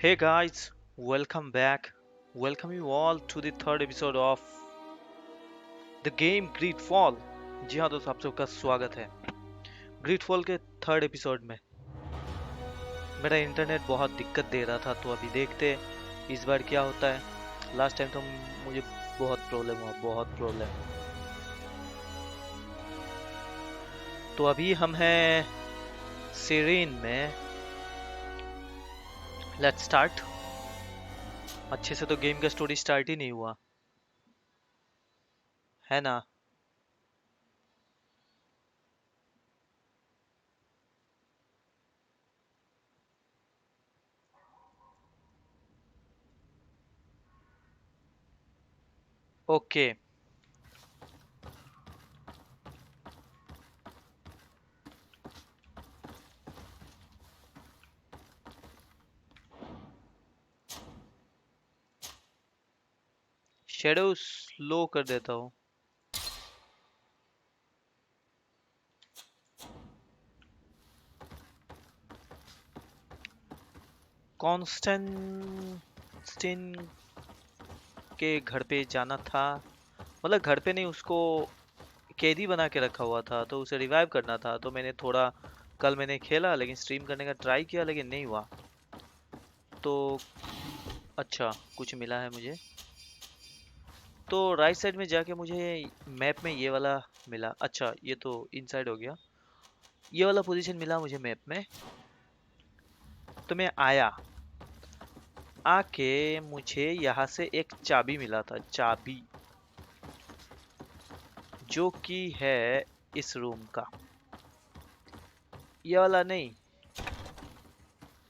Hey guys, welcome back. Welcome you all to the third episode of the game GreedFall. जी हाँ दोस्तों, आप सबका स्वागत है GreedFall के थर्ड एपिसोड में। मेरा इंटरनेट बहुत दिक्कत दे रहा था, तो अभी देखते हैं इस बार क्या होता है। लास्ट टाइम तो मुझे बहुत प्रॉब्लम हुआ, बहुत प्रॉब्लम। तो अभी हम हैं सेरेन में। Let's start. अच्छे से तो गेम का स्टोरी स्टार्ट ही नहीं हुआ है ना। ओके, शेडो स्लो कर देता हूँ। कॉन्स्टेंटिन के घर पे जाना था। मतलब घर पे नहीं, उसको कैदी बना के रखा हुआ था, तो उसे रिवाइव करना था। तो मैंने थोड़ा कल मैंने खेला, लेकिन स्ट्रीम करने का ट्राई किया, लेकिन नहीं हुआ। तो अच्छा, कुछ मिला है मुझे। तो राइट साइड में जाके मुझे मैप में ये वाला मिला। अच्छा, ये तो इनसाइड हो गया। ये वाला पोजीशन मिला मुझे मैप में। तो मैं आया, आके मुझे यहाँ से एक चाबी मिला था। चाबी जो कि है इस रूम का। ये वाला नहीं,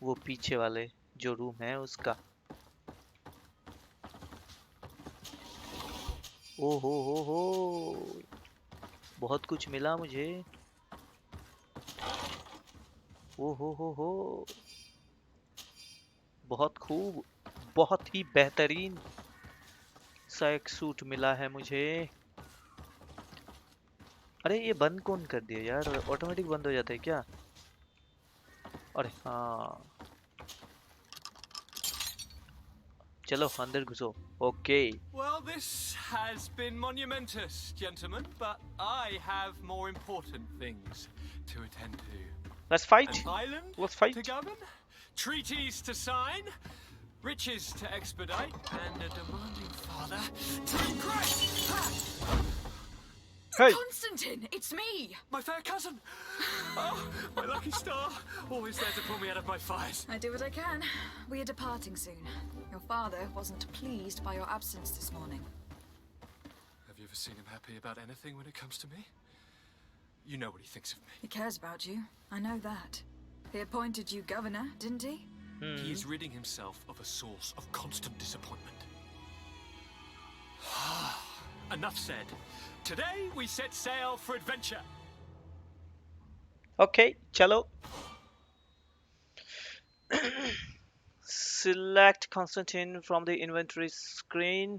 वो पीछे वाले जो रूम है उसका। ओ हो, बहुत कुछ मिला मुझे। ओ हो, बहुत खूब, बहुत ही बेहतरीन सा एक सूट मिला है मुझे। अरे ये बंद कौन कर दिया यार? ऑटोमेटिक बंद हो जाता है क्या? अरे हाँ, चलो अंदर घुसो। Okay, Well, this has been monumentous, gentlemen, but I have more important things to attend to. Let's An fight, island let's to fight. govern, treaties to sign, riches to expedite, and a demanding father to impress. Ha! Hey, Constantine, it's me! My fair cousin! Oh, my lucky star! Always there to pull me out of my fires. I do what I can. We are departing soon. Your father wasn't pleased by your absence this morning. Have you ever seen him happy about anything when it comes to me? You know what he thinks of me. He cares about you. I know that. He appointed you governor, didn't he? He is ridding himself of a source of constant disappointment. Enough said. Today we set sail for adventure. Okay चलो। Select Constantine from the inventory screen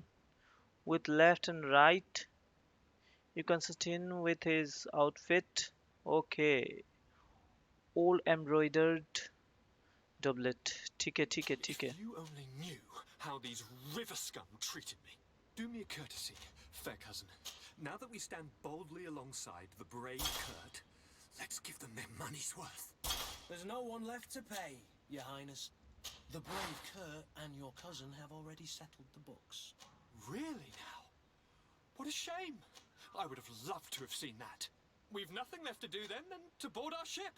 with left and right. You Constantine with his outfit. Okay, all embroidered doublet. ठीक है, ठीक है, ठीक है। If you only knew how these river scum treated me. Do me a courtesy, fair cousin. Now that we stand boldly alongside the brave Kurt, let's give them their money's worth. There's no one left to pay, Your Highness. The brave Kurt and your cousin have already settled the books. Really now? What a shame. I would have loved to have seen that. We've nothing left to do then than to board our ship.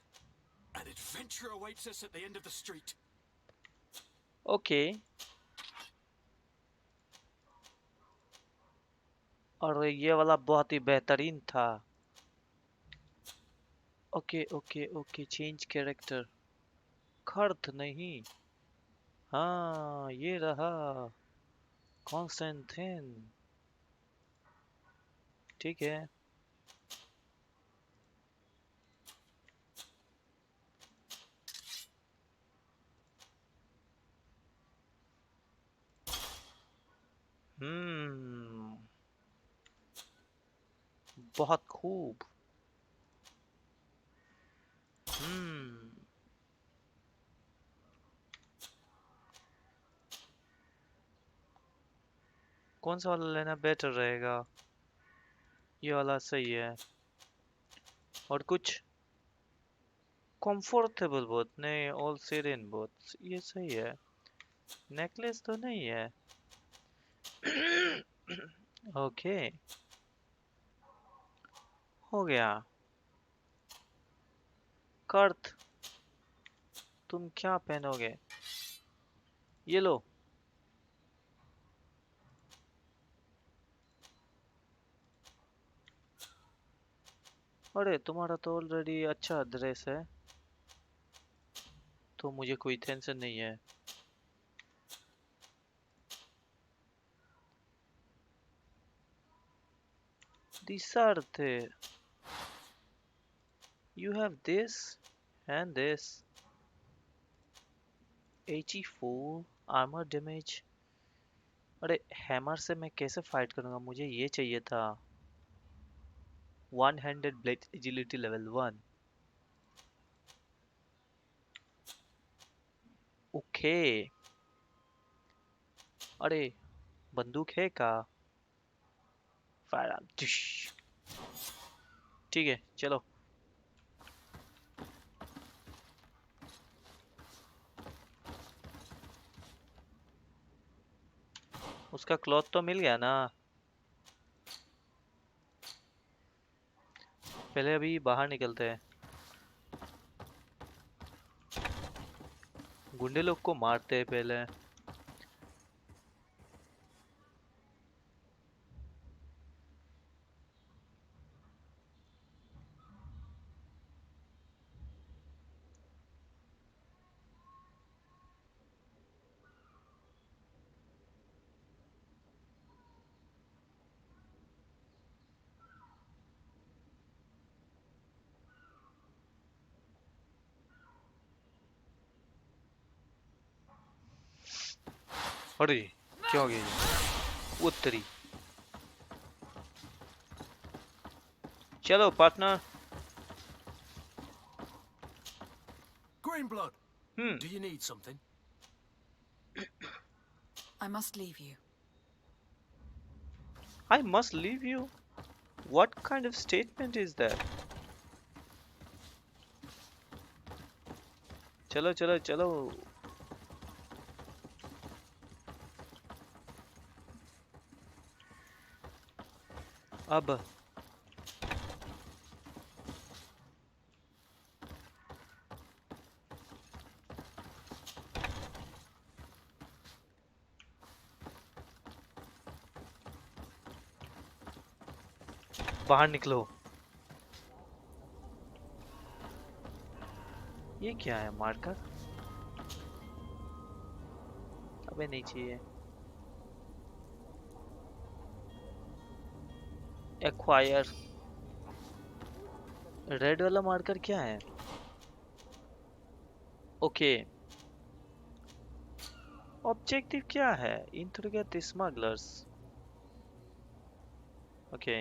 An adventure awaits us at the end of the street. Okay, और ये वाला बहुत ही बेहतरीन था। Okay okay okay, change character. खर्च नहीं। हाँ, ये रहा कॉन्स्टेंटिन। ठीक है। हम्म, बहुत खूब। हम्म, कौन सा वाला लेना बेटर रहेगा? ये वाला सही है। और कुछ कंफर्टेबल बोथ नहीं, ऑल सेरेन बोथ, ये सही है। नेकलेस तो नहीं है। ओके, हो गया। कर्थ, तुम क्या पहनोगे? ये लो। अरे तुम्हारा तो ऑलरेडी अच्छा ड्रेस है, तो मुझे कोई टेंशन नहीं है। These are the, you have this and this. 84 armor damage। अरे हैमर से मैं कैसे फाइट करूंगा? मुझे ये चाहिए था। One handed blade agility level 1। Okay. अरे बंदूक है का? Fire arm. ठीक है चलो। उसका क्लॉथ तो मिल गया ना? पहले अभी बाहर निकलते हैं, गुंडे लोग को मारते हैं पहले। अरे क्या हो गया ये? उत्तरी। चलो partner. Greenblood, hmm. do you need something? I must leave you. I must leave you? What kind of statement is that? चलो चलो चलो। अब बाहर निकलो। ये क्या है? मार्कर? अबे नहीं चाहिए। एक्वायर। रेड वाला मार्कर क्या है? ओके। ऑब्जेक्टिव क्या है? Interrogate smugglers. ओके।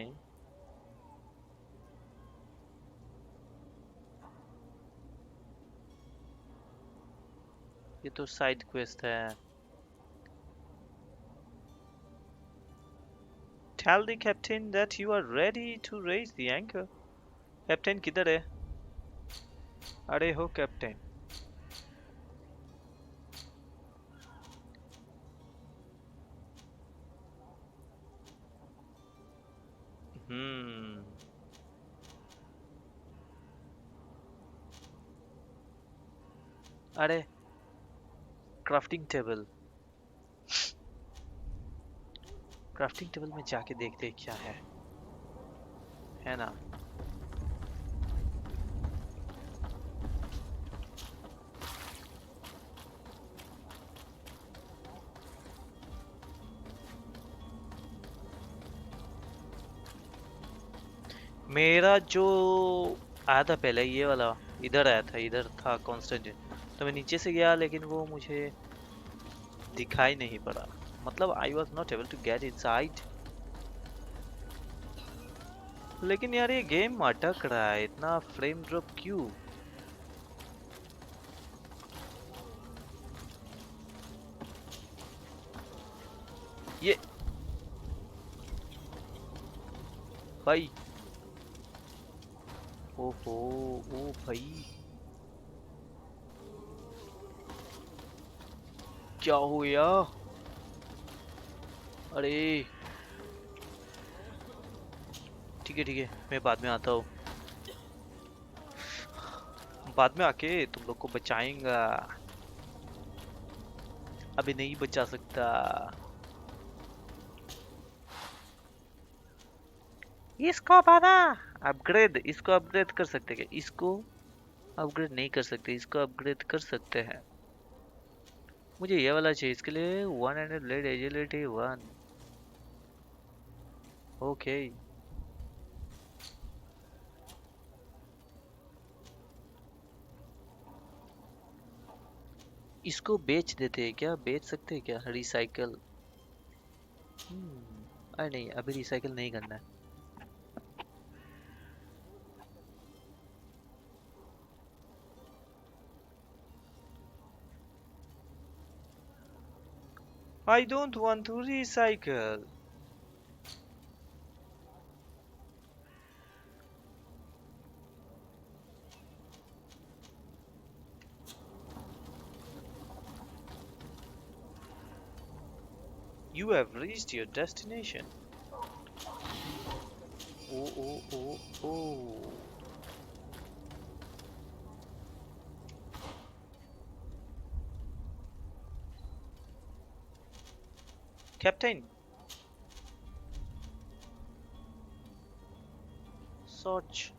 ये तो साइड क्वेस्ट है। Tell the captain that you are ready to raise the anchor. Captain किधर है? अरे हो कैप्टन। हम्म। अरे क्राफ्टिंग टेबल। क्राफ्टिंग टेबल में जाके देखते हैं क्या है ना? मेरा जो आया था पहले, ये वाला इधर आया था, इधर था कॉन्स्टेंट। तो मैं नीचे से गया लेकिन वो मुझे दिखाई नहीं पड़ा। मतलब I was not able to get inside. लेकिन यार ये गेम अटक रहा है, इतना फ्रेम ड्रॉप क्यों? ये भाई। ओहो, ओ भाई, क्या हो गया? अरे ठीक है, मैं बाद में आता हूँ। बाद में आके तुम लोग को बचाएंगा, अभी नहीं बचा सकता। इसको बना अपग्रेड, इसको अपग्रेड कर सकते क्या? इसको अपग्रेड नहीं कर सकते, इसको अपग्रेड कर सकते हैं। मुझे ये वाला चाहिए, इसके लिए 100 ब्लेड एजिलिटी 1। ओके, इसको बेच देते हैं क्या? बेच सकते हैं क्या? रिसाइकल? अरे नहीं, अभी रिसाइकल नहीं करना है। I don't want to recycle. You have reached your destination. Oh, oh, oh, oh. Captain, search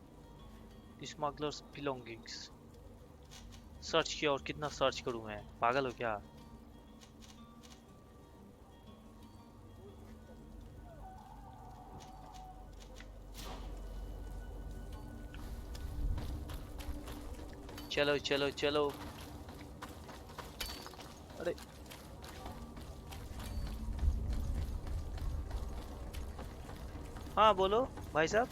smugglers' belongings. Search किया, और कितना सर्च करूं मैं? पागल हो क्या? चलो चलो चलो। अरे हाँ बोलो भाई साहब।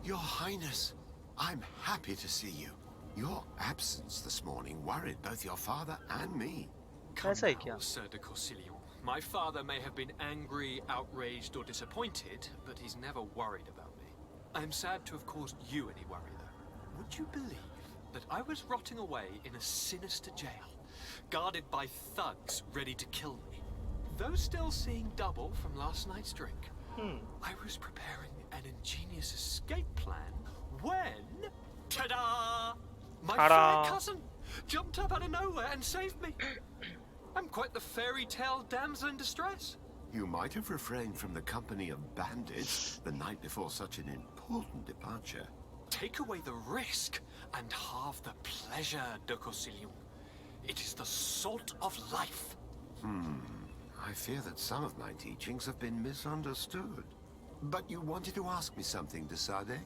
Your Highness, I'm happy to see you. Your absence this morning worried both your father and me. Come ऐसा है now, क्या? Sir de Corsilion. My father may have been angry, outraged, or disappointed, but he's never worried about me. I am sad to have caused you any worry, though. Would you believe that I was rotting away in a sinister jail, guarded by thugs ready to kill me? Though still seeing double from last night's drink, I was preparing an ingenious escape plan when... Ta-da! My Ta-da! fair cousin jumped up out of nowhere and saved me. I'm quite the fairy tale damsel in distress. You might have refrained from the company of bandits the night before such an important departure. Take away the risk and halve the pleasure, de Corsilion. It is the salt of life. I fear that some of my teachings have been misunderstood. But you wanted to ask me something, de Sade?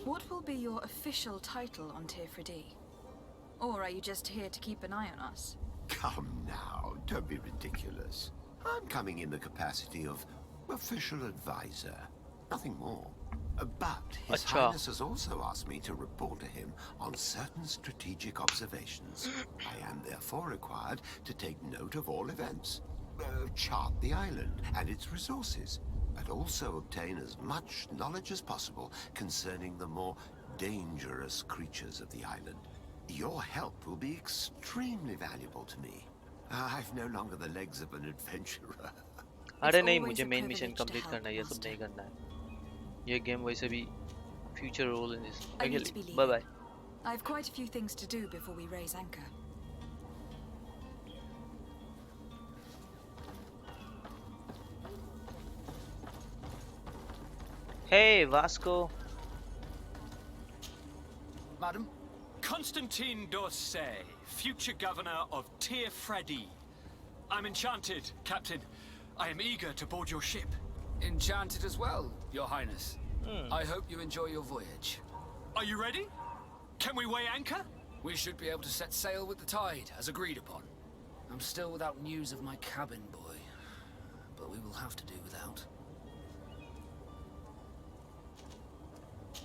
What will be your official title on Tifredi? Or are you just here to keep an eye on us? Come now, don't be ridiculous. I'm coming in the capacity of official advisor, nothing more. But His Acha. Highness has also asked me to report to him on certain strategic observations. I am therefore required to take note of all events, chart the island and its resources, but also obtain as much knowledge as possible concerning the more dangerous creatures of the island. Your help will be extremely valuable to me. I've no longer the legs of an adventurer. अरे नहीं, always मुझे a main mission privilege to complete help, करना है, ये सब Master. नहीं करना है। ये गेम वैसे भी future role in this. I need to be by leaving. Bye. I have quite a few things to do before we raise anchor. Hey Vasco. Madam? Constantine d'Orsay, future governor of Tifredi. I'm enchanted, Captain. I am eager to board your ship. Enchanted as well, Your Highness. I hope you enjoy your voyage. Are you ready? Can we weigh anchor? We should be able to set sail with the tide, as agreed upon. I'm still without news of my cabin boy, but we will have to do without.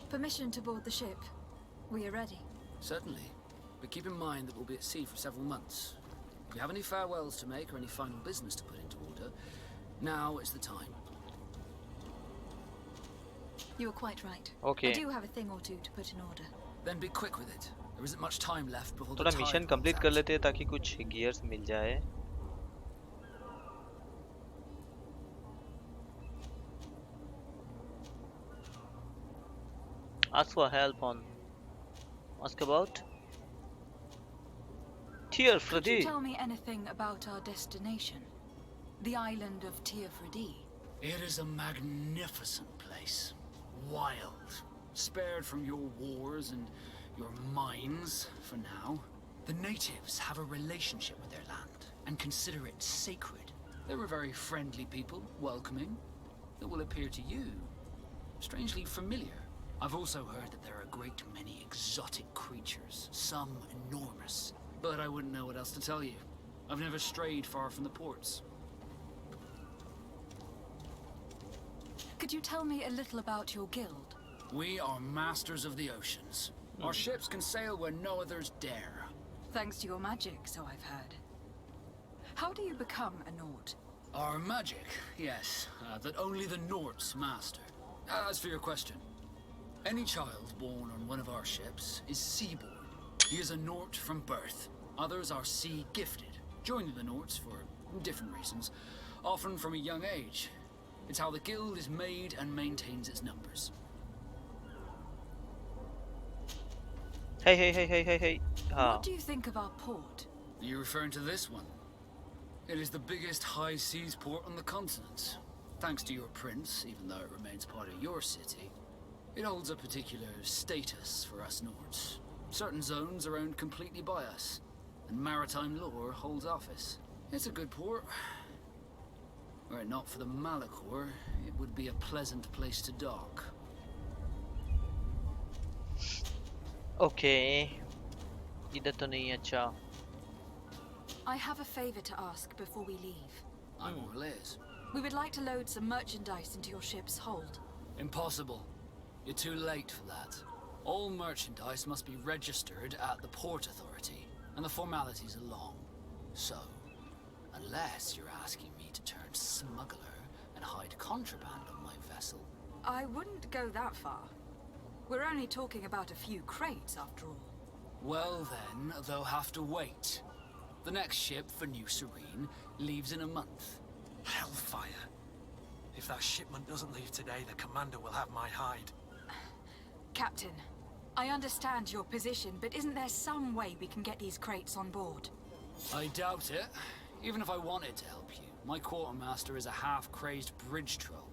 Permission to board the ship. We are ready. Certainly, but keep in mind that we'll be at sea for several months. If you have any farewells to make or any final business to put into order, now is the time. You were quite right. Okay. I do have a thing or two to put in order. Then be quick with it. There isn't much time left before the थोड़ा tide mission runs complete कर out. लेते हैं ताकि कुछ gears मिल जाए. Ask for help on. Ask about. Tear Could you Freddy. tell me anything about our destination? The island of Tear-Freddy. It is a magnificent place. Wild. Spared from your wars and your mines, for now. The natives have a relationship with their land and consider it sacred. They're a very friendly people, welcoming. It will appear to you strangely familiar. I've also heard that there are a great many exotic creatures, some enormous. But I wouldn't know what else to tell you. I've never strayed far from the ports. Could you tell me a little about your guild? We are masters of the oceans. Our ships can sail where no others dare. Thanks to your magic, so I've heard. How do you become a Nord? Our magic, yes, that only the Nords master. As for your question, any child born on one of our ships is seaborn. He is a Nord from birth. Others are sea-gifted, joining the Nords for different reasons, often from a young age. It's how the guild is made and maintains its numbers. Hey. What do you think of our port? Are you referring to this one? It is the biggest high seas port on the continent. Thanks to your prince, even though it remains part of your city, it holds a particular status for us Nords. Certain zones are owned completely by us, and maritime law holds office. It's a good port. Were it not for the Malachor, it would be a pleasant place to dock. Okay. इधर तो नहीं है अच्छा. I have a favor to ask before we leave. I'm all ears. We would like to load some merchandise into your ship's hold. Impossible. You're too late for that. All merchandise must be registered at the Port Authority, and the formalities are long. So, unless you're asking me to turn smuggler and hide contraband on my vessel. I wouldn't go that far. We're only talking about a few crates, after all. Well then, they'll have to wait. The next ship for New Serene leaves in a month. Hellfire. If that shipment doesn't leave today, the commander will have my hide. Captain, I understand your position, but isn't there some way we can get these crates on board? I doubt it. Even if I wanted to help you, my quartermaster is a half-crazed bridge troll.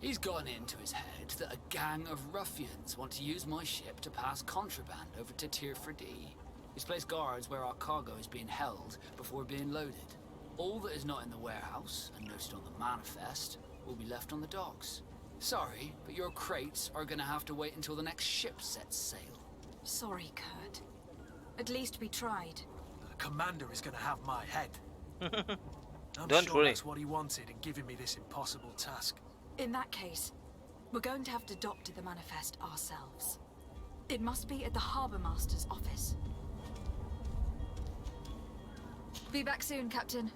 He's gotten into his head that a gang of ruffians want to use my ship to pass contraband over to Tear-Freddy. He's placed guards where our cargo is being held before being loaded. All that is not in the warehouse, and noted on the manifest, will be left on the docks. Sorry, but your crates are gonna have to wait until the next ship sets sail. Sorry, Kurt. At least we tried. The commander is going to have my head. I'm Don't sure worry. that's what he wanted in giving me this impossible task. In that case, we're going to have to doctor the manifest ourselves. It must be at the Harbour Master's office. Be back soon, Captain.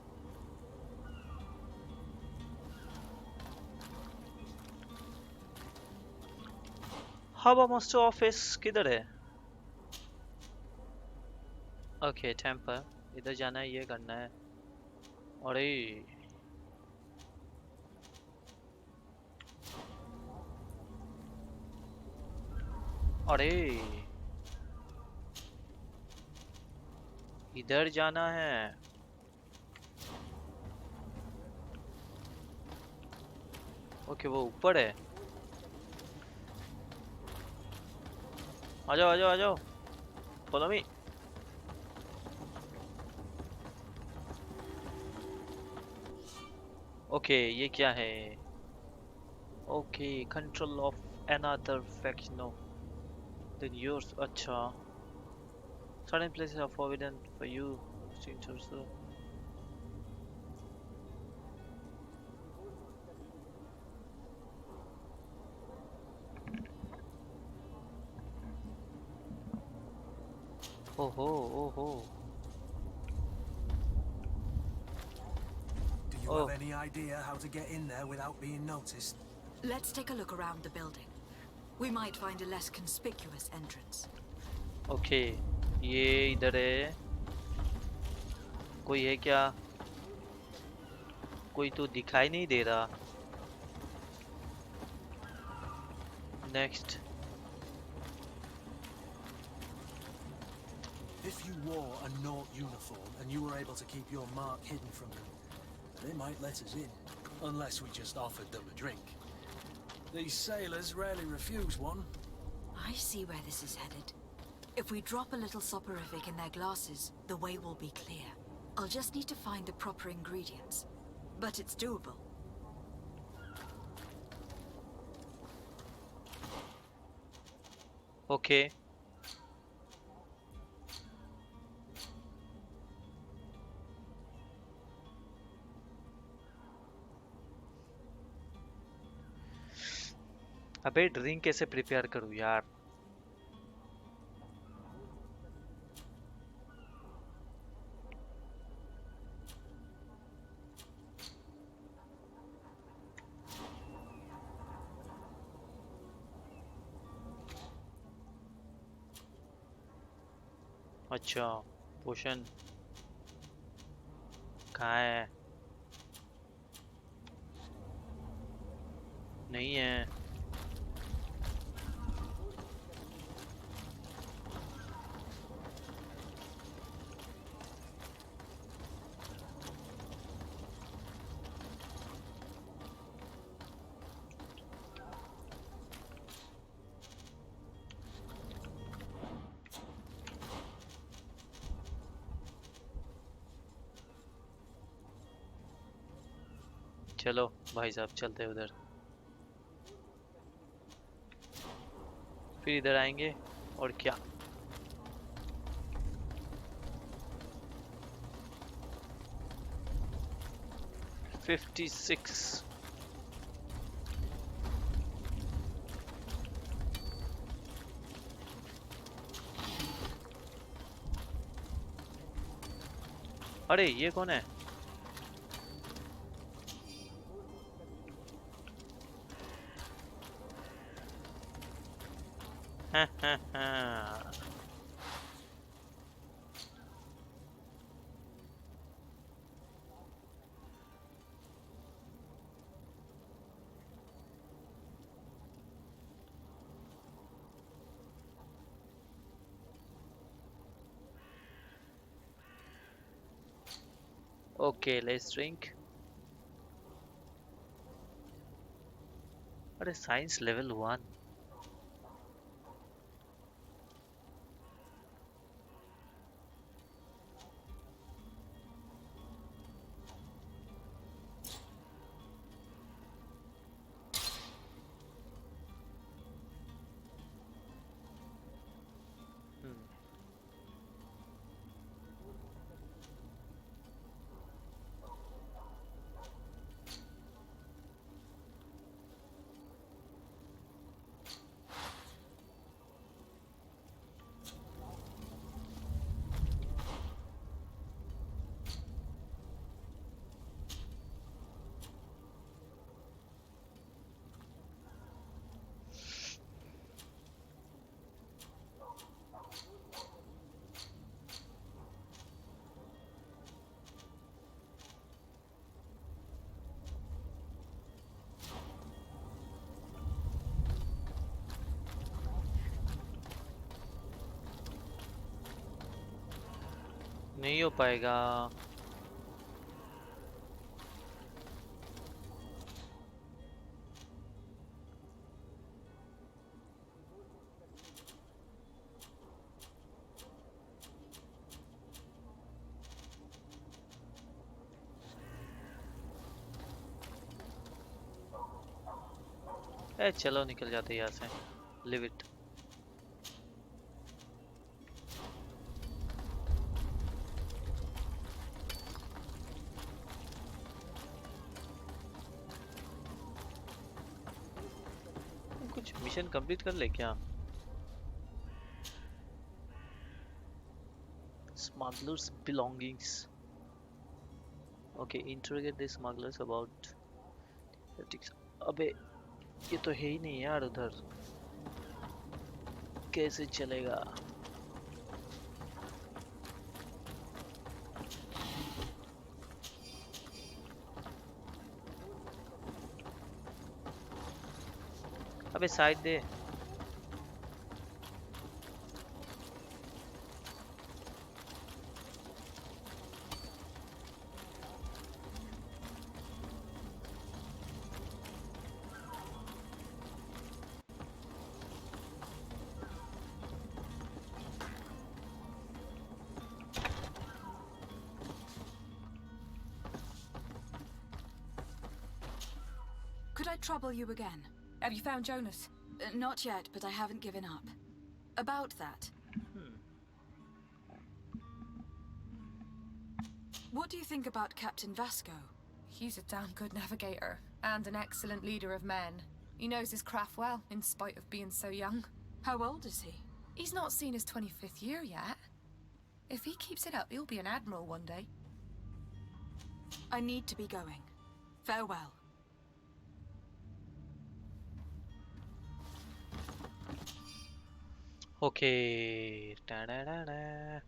Harbour Master Office किधर है? Okay, Tampa. इधर जाना है, ये करना है. अरे अरे इधर जाना है. ओके, वो ऊपर है. आ जाओ. Follow me. ओके, ये क्या है? Okay, control of another faction than yours. अच्छा. Certain places are forbidden for you. So. Oh. Do you Oh. have any idea how to get in there without being noticed? Let's take a look around the building. We might find a less conspicuous entrance. Okay, ये इधर है। कोई है क्या? कोई तो दिखाई नहीं दे रहा। Next. If you wore a Naut uniform and you were able to keep your mark hidden from them, they might let us in, unless we just offered them a drink. These sailors rarely refuse one. I see where this is headed. If we drop a little soporific in their glasses, the way will be clear. I'll just need to find the proper ingredients. But it's doable. Okay. अबे drink कैसे prepare करूँ यार? अच्छा, पोशन कहाँ है? नहीं है। चलो भाई साहब चलते हैं उधर, फिर इधर आएंगे और क्या। Fifty six. अरे ये कौन है? Okay, let's drink. अरे साइंस लेवल 1। नहीं हो पाएगा। चलो निकल जाते यहाँ से। Live it. कुछ मिशन कंप्लीट कर ले क्या? Smugglers belongings. Okay, interrogate the smugglers about. अबे ये तो है ही नहीं यार उधर। कैसे चलेगा? अबे side they. Could I trouble you again? Have you found Jonas? Not yet, but I haven't given up. About that. What do you think about Captain Vasco? He's a damn good navigator and an excellent leader of men. He knows his craft well, in spite of being so young. How old is he? He's not seen his 25th year yet. If he keeps it up, he'll be an admiral one day. I need to be going. Farewell. Okay. Da-da-da-da.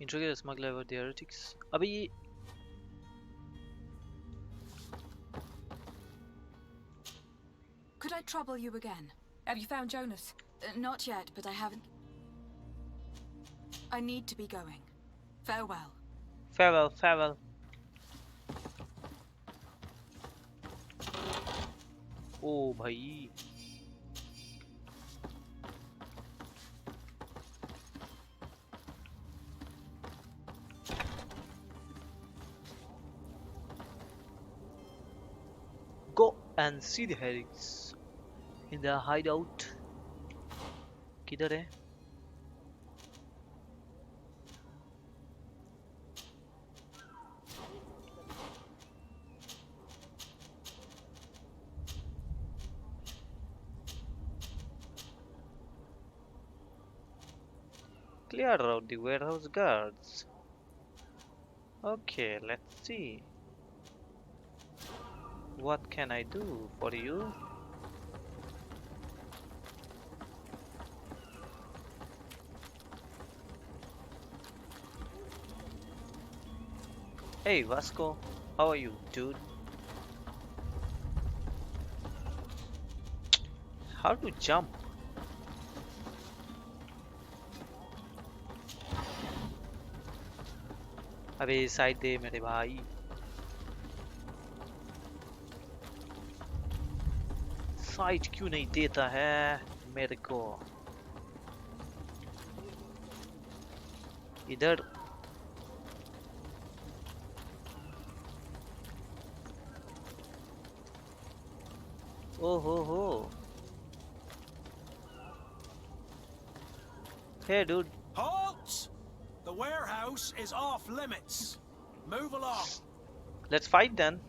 Interrogate the smuggler about the heretics. अबे ये Could I trouble you again? Have you found Jonas? Not yet, but I haven't. I need to be going. Farewell. farewell, farewell. ओ भाई go and see the heretics in the hideout. किधर है? Clear out the warehouse guards. Okay, let's see. What can I do for you? Hey Vasco, how are you, dude? How to jump? अबे side दे मेरे भाई। Side क्यों नहीं देता है मेरे को? इधर ओ हो hey dude Halt! The warehouse is off limits. Move along. Let's fight then.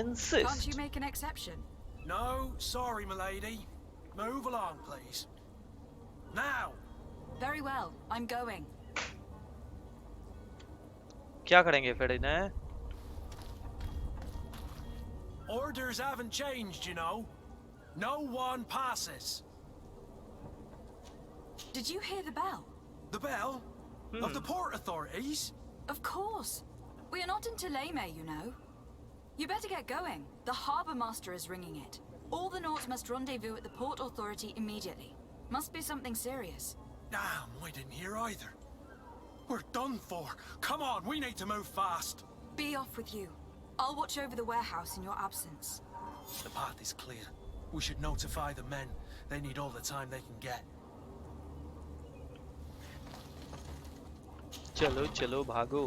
Insist. Can't you make an exception? No, sorry, milady. Move along, please. Now! Very well, I'm going. क्या करेंगे फिर इन्हें? Orders haven't changed, you know. No one passes. Did you hear the bell? The bell? Of the port authorities? Of course. We are not in Teleme, you know. You better get going. The harbour master is ringing it. All the Nauts must rendezvous at the port authority immediately. Must be something serious. Damn, we didn't hear either. We're done for. Come on, we need to move fast. Be off with you. I'll watch over the warehouse in your absence. The path is clear. We should notify the men. They need all the time they can get. चलो चलो भागो।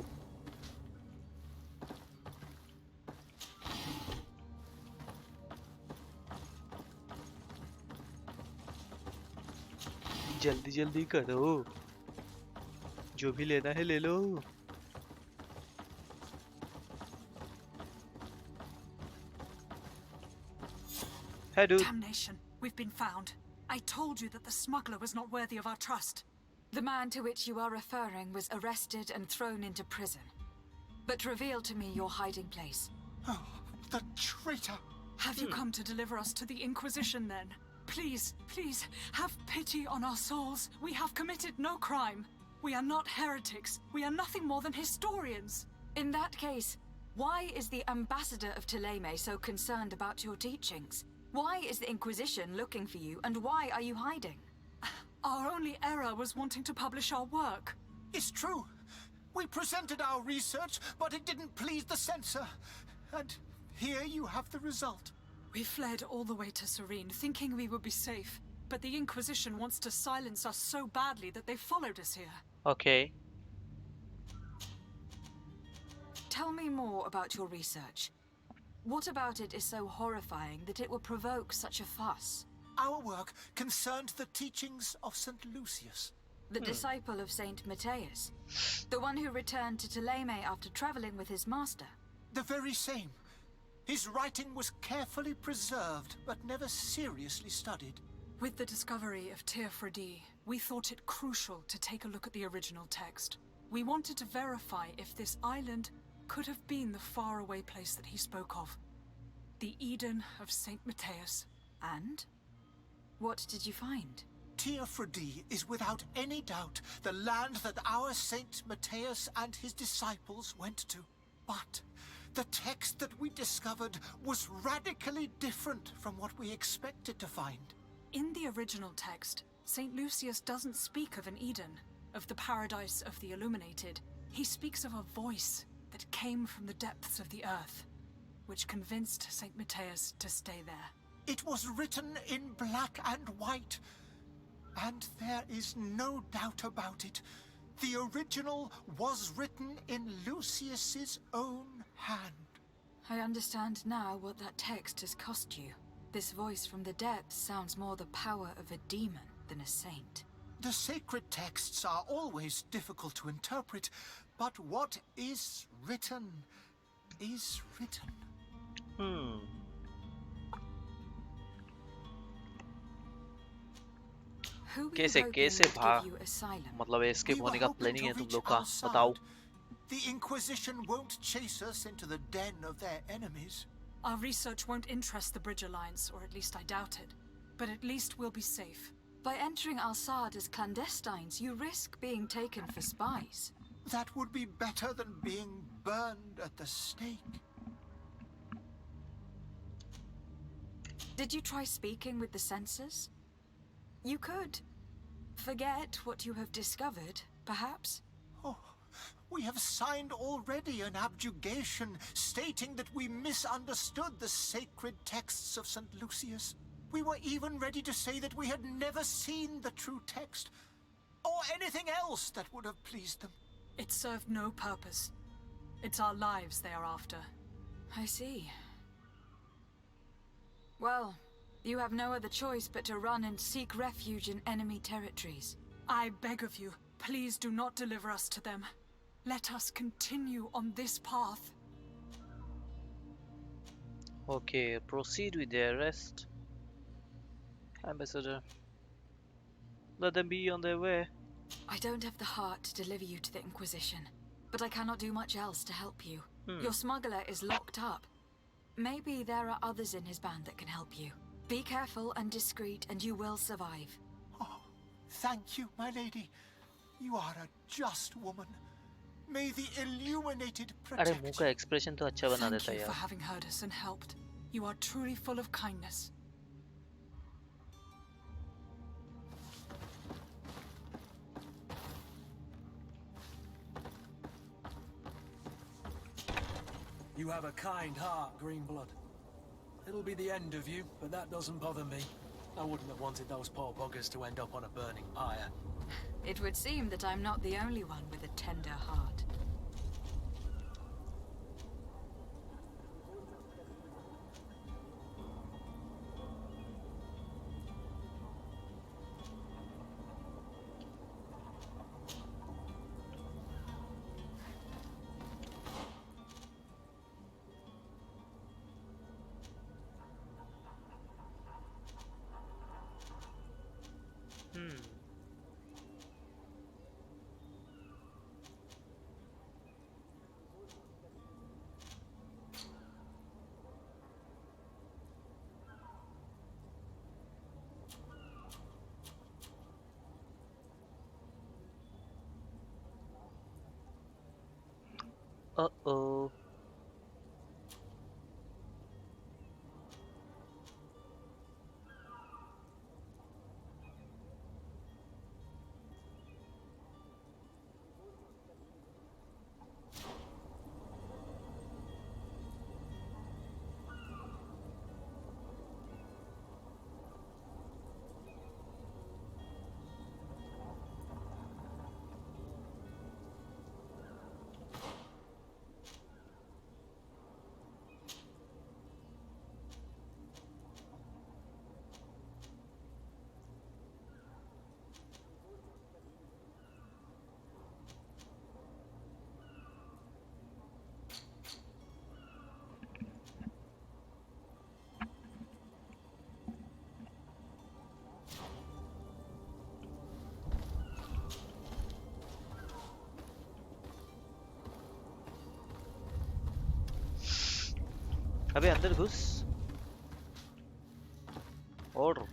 जल्दी जल्दी करो, जो भी लेना है ले लो। Hey dude. Damnation, we've been found. I told you that the smuggler was not worthy of our trust. The man to which you are referring was arrested and thrown into prison. But reveal to me your hiding place. Oh, The traitor! Have you come to deliver us to the Inquisition then? Please, please, have pity on our souls. We have committed no crime. We are not heretics. We are nothing more than historians. In that case, why is the ambassador of Thélème so concerned about your teachings? Why is the Inquisition looking for you, and why are you hiding? Our only error was wanting to publish our work. It's true. We presented our research, but it didn't please the censor. And here you have the result. We fled all the way to Serene, thinking we would be safe. But the Inquisition wants to silence us so badly that they followed us here. Okay. Tell me more about your research. What about it is so horrifying that it will provoke such a fuss? Our work concerned the teachings of St. Lucius. The disciple of Saint Matthias. The one who returned to Thélème after traveling with his master. The very same. His writing was carefully preserved, but never seriously studied. With the discovery of Teofredi, we thought it crucial to take a look at the original text. We wanted to verify if this island could have been the faraway place that he spoke of. The Eden of Saint Matthias. And? What did you find? Teofredi is without any doubt the land that our Saint Matthias and his disciples went to. But the text that we discovered was radically different from what we expected to find. In the original text, St. Lucius doesn't speak of an Eden, of the paradise of the illuminated. He speaks of a voice that came from the depths of the earth, which convinced St. Matthias to stay there. It was written in black and white, and there is no doubt about it. The original was written in Lucius's own hand. I understand now what that text has cost you. This voice from the depths sounds more the power of a demon than a saint. The sacred texts are always difficult to interpret, but what is written is written. Who were you कैसे hoping कैसे would भाग give you asylum? मतलब escape We होने were का hoping planning to है तुम reach लोग का our side. बताओ. The Inquisition won't chase us into the den of their enemies. Our research won't interest the Bridge Alliance, or at least I doubt it. But at least we'll be safe. By entering Al-Sad as clandestines, you risk being taken for spies. That would be better than being burned at the stake. Did you try speaking with the censors? You could. Forget what you have discovered, perhaps. Oh, we have signed already an abjugation stating that we misunderstood the sacred texts of St. Lucius. We were even ready to say that we had never seen the true text, or anything else that would have pleased them. It served no purpose. It's our lives they are after. I see. Well, you have no other choice but to run and seek refuge in enemy territories. I beg of you, please do not deliver us to them. Let us continue on this path. Okay, proceed with the arrest. Ambassador. Let them be on their way. I don't have the heart to deliver you to the Inquisition, but I cannot do much else to help you. Your smuggler is locked up. Maybe there are others in his band that can help you. Be careful and discreet, and you will survive. Oh, thank you, my lady. You are a just woman. May the illuminated अरे protect मुंह का you. Expression तो अच्छा बना Thank देता you for यार. having heard us and helped. You are truly full of kindness. You have a kind heart, Greenblood. It'll be the end of you, but that doesn't bother me. I wouldn't have wanted those poor buggers to end up on a burning pyre. It would seem that I'm not the only one with a tender heart. Uh-oh. अबे अंदर घुस। और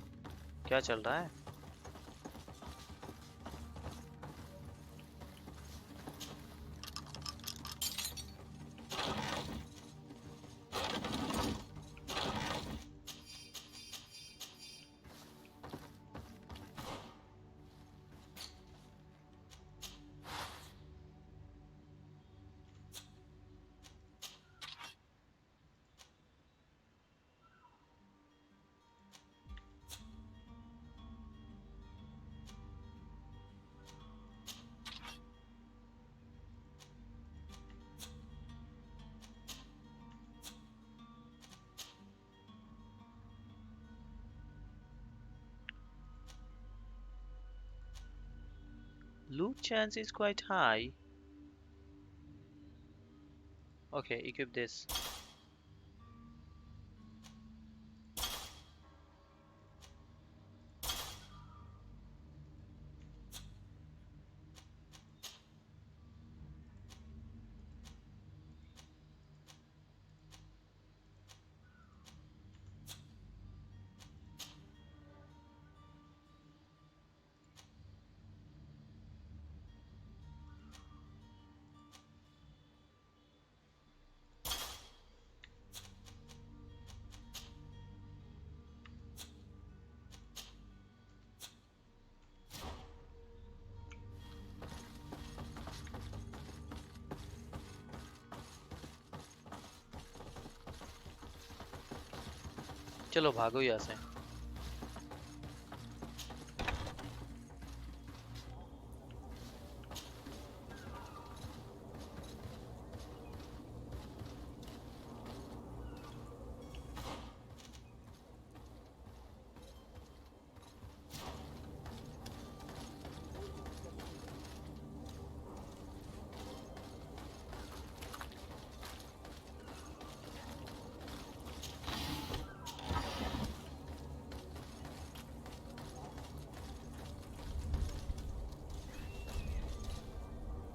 क्या चल रहा है? Loot chance is quite high. Okay, equip this. चलो भागो यहाँ से।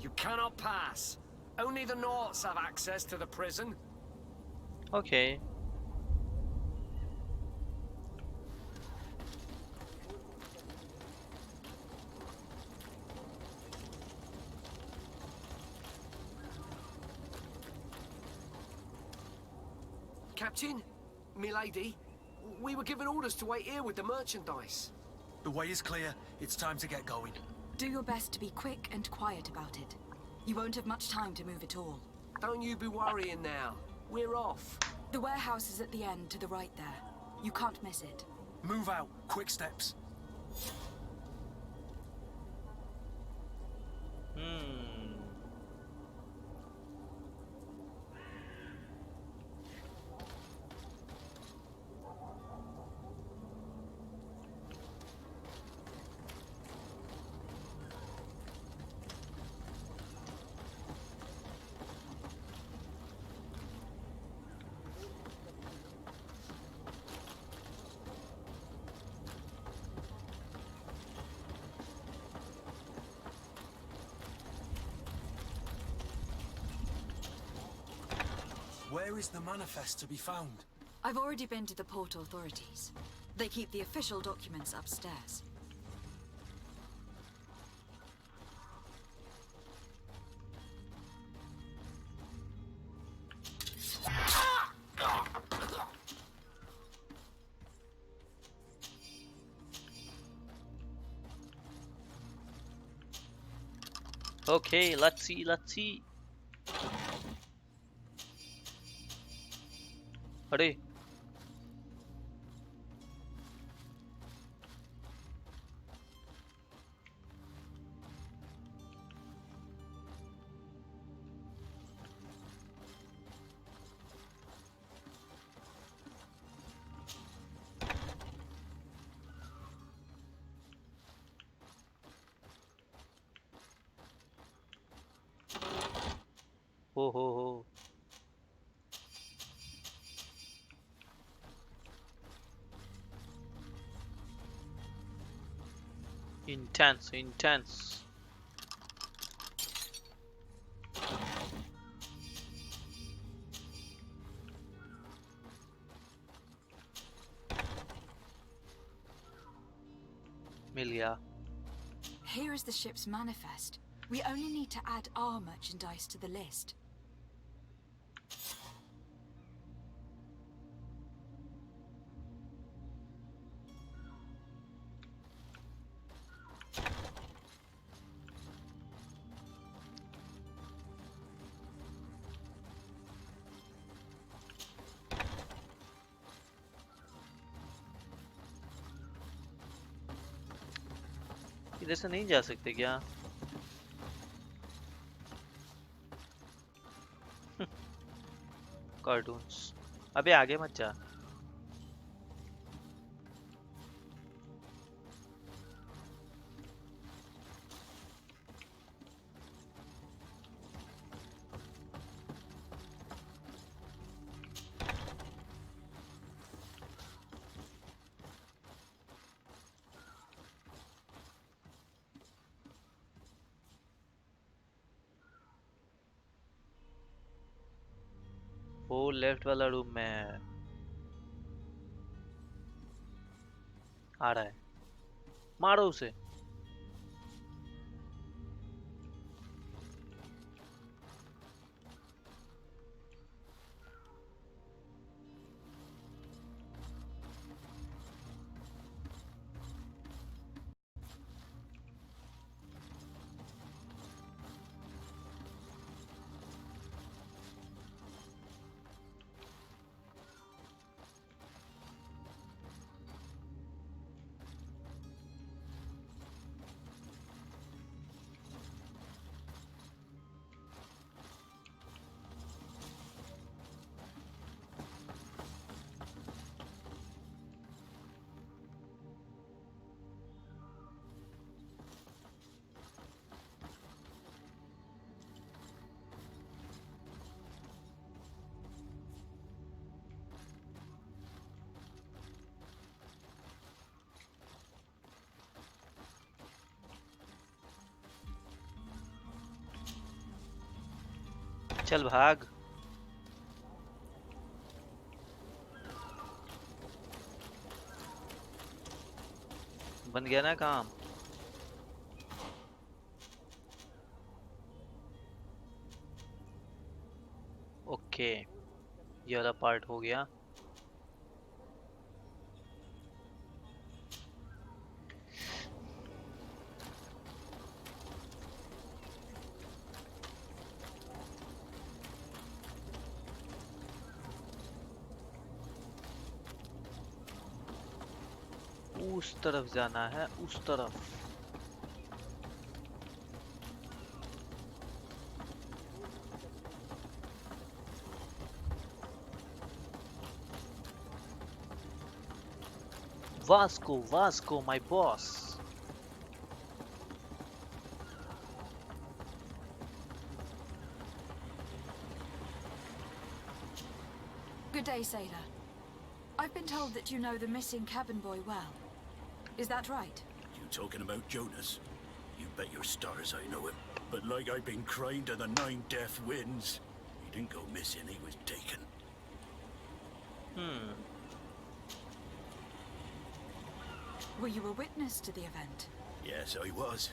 You cannot pass. Only the Norts have access to the prison. Okay. Captain, milady, we were given orders to wait here with the merchandise. The way is clear. It's time to get going. Do your best to be quick and quiet about it. You won't have much time to move it all. Don't you be worrying now. We're off. The warehouse is at the end to the right there. You can't miss it. Move out. Quick steps. Where is the manifest to be found? I've already been to the port authorities. They keep the official documents upstairs. Okay, let's see, let's see. अरे हो intense intense. मिल गया. Here is the ship's manifest. We only need to add our merchandise to the list. इधर से नहीं जा सकते क्या? Cartoons. अबे आगे मत जा. वो लेफ्ट वाला रूम में है. आ रहा है. मारो उसे. चल भाग. बन गया ना काम. ओके, ये वाला पार्ट हो गया. उस तरफ जाना है, उस तरफ. Vasco Vasco my boss. Good day, sailor. I've been told that you know the missing cabin boy well. Is that right? You talking about Jonas? You bet your stars I know him. But like I've been crying to the 9 death winds, he didn't go missing, he was taken. Were you a witness to the event? Yes, I was.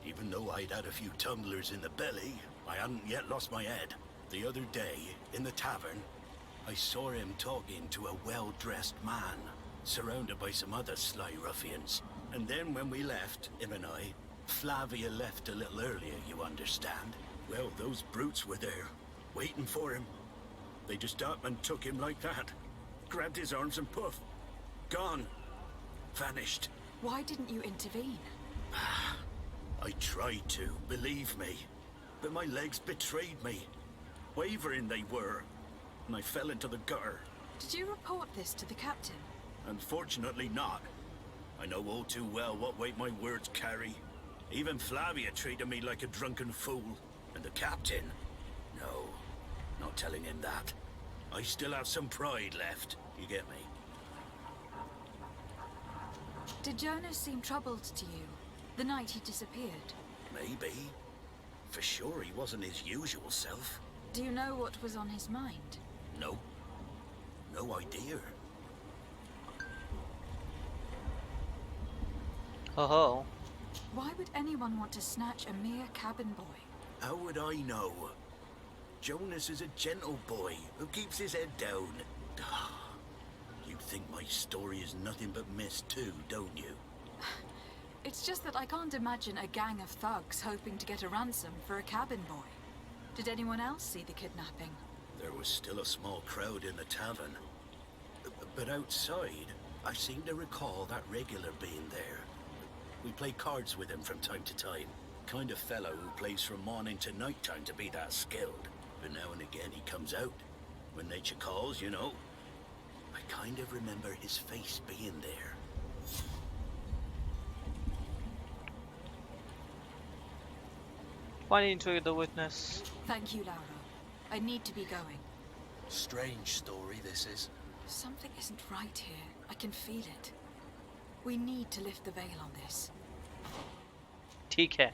Even though I'd had a few tumblers in the belly, I hadn't yet lost my head. The other day, in the tavern, I saw him talking to a well-dressed man, surrounded by some other sly ruffians. And then when we left, him and I, Flavia left a little earlier, you understand? Well, those brutes were there, waiting for him. They just up and took him like that. Grabbed his arms and poof. Gone. Vanished. Why didn't you intervene? I tried to, believe me. But my legs betrayed me. Wavering they were. And I fell into the gutter. Did you report this to the captain? Unfortunately not. I know all too well what weight my words carry. Even Flavia treated me like a drunken fool. And the captain? No, not telling him that. I still have some pride left, you get me? Did Jonas seem troubled to you the night he disappeared? Maybe. For sure he wasn't his usual self. Do you know what was on his mind? No. No idea. Oh. Why would anyone want to snatch a mere cabin boy? How would I know? Jonas is a gentle boy who keeps his head down. You think my story is nothing but mist too, don't you? It's just that I can't imagine a gang of thugs hoping to get a ransom for a cabin boy. Did anyone else see the kidnapping? There was still a small crowd in the tavern. But outside, I seem to recall that regular being there. We play cards with him from time to time. Kind of fellow who plays from morning to night time to be that skilled. But now and again he comes out. When nature calls, you know. I kind of remember his face being there. Why didn't you the witness? Thank you, Lauro. I need to be going. Strange story, this is. Something isn't right here. I can feel it. We need to lift the veil on this. ठीक है.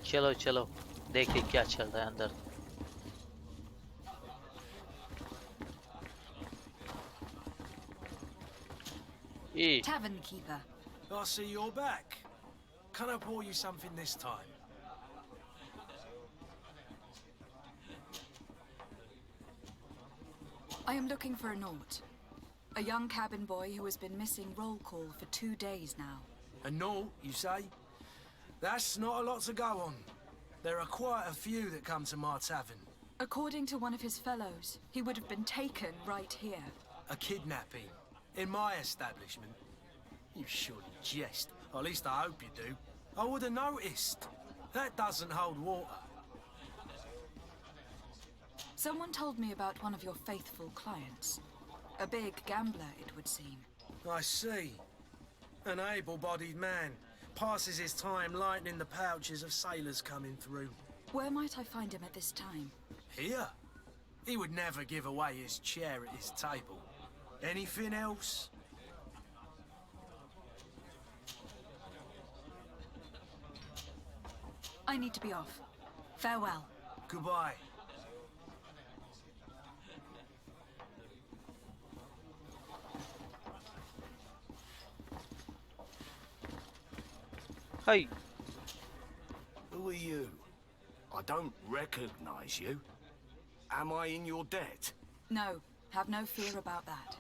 चलो चलो देखें क्या चल रहा है अंदर. Tavern keeper. I see you're back. Can I pour you something this time? I am looking for a Naut. A young cabin boy who has been missing roll call for 2 days now. A Naut, you say? That's not a lot to go on. There are quite a few that come to my tavern. According to one of his fellows, he would have been taken right here. A kidnapping? In my establishment? You surely jest. Or at least I hope you do. I would have noticed. That doesn't hold water. Someone told me about one of your faithful clients. A big gambler, it would seem. I see. An able-bodied man. Passes his time lightening the pouches of sailors coming through. Where might I find him at this time? Here? He would never give away his chair at his table. Anything else? I need to be off. Farewell. Goodbye. Hey. Who are you? I don't recognize you. Am I in your debt? No, have no fear about that.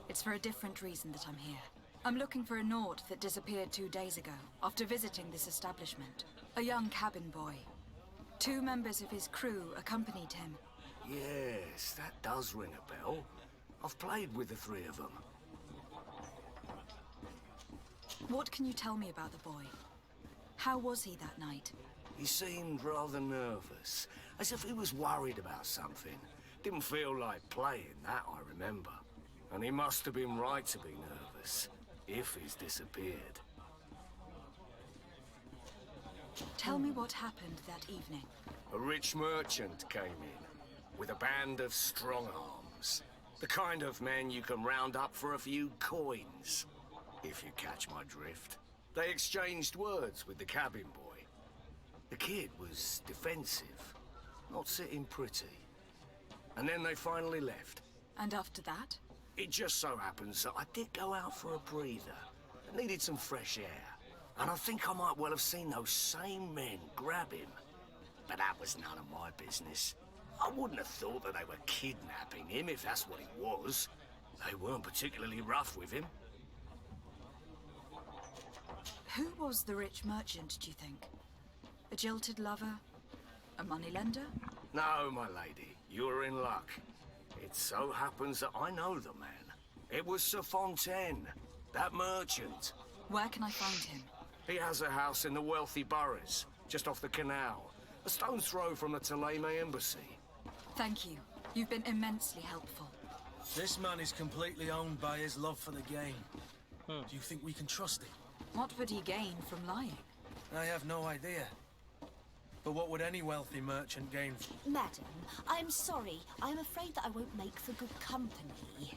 It's for a different reason that I'm here. I'm looking for a Naut that disappeared 2 days ago, after visiting this establishment. A young cabin boy. 2 members of his crew accompanied him. Yes, that does ring a bell. I've played with the 3 of them. What can you tell me about the boy? How was he that night? He seemed rather nervous, as if he was worried about something. Didn't feel like playing, that I remember. And he must have been right to be nervous, if he's disappeared. Tell me what happened that evening. A rich merchant came in with a band of strong arms. The kind of men you can round up for a few coins, if you catch my drift. They exchanged words with the cabin boy. The kid was defensive, not sitting pretty. And then they finally left. And after that? It just so happens that I did go out for a breather. I needed some fresh air. And I think I might well have seen those same men grab him. But that was none of my business. I wouldn't have thought that they were kidnapping him, if that's what it was. They weren't particularly rough with him. Who was the rich merchant, do you think? A jilted lover? A moneylender? No, my lady, you're in luck. It so happens that I know the man. It was Sir Fontaine, that merchant. Where can I find him? He has a house in the wealthy boroughs, just off the canal. A stone's throw from the Thélème embassy. Thank you. You've been immensely helpful. This man is completely owned by his love for the game. Do you think we can trust him? What would he gain from lying? I have no idea. But what would any wealthy merchant gain from... Madam, I'm sorry. I'm afraid that I won't make for good company.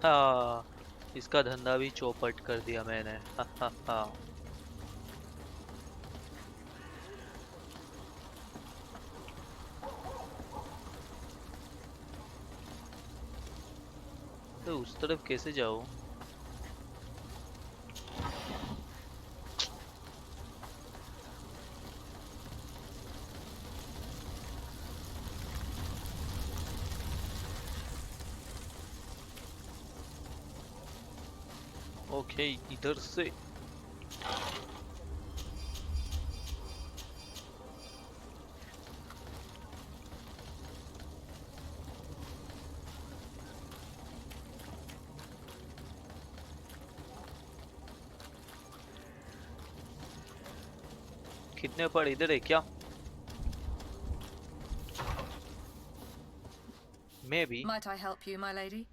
हाँ, इसका धंधा भी चौपट कर दिया मैंने। हा हा हा। तो उस तरफ कैसे जाऊं? ओके, इधर से। कितने पर इधर है क्या? Maybe. Might I help you, my lady?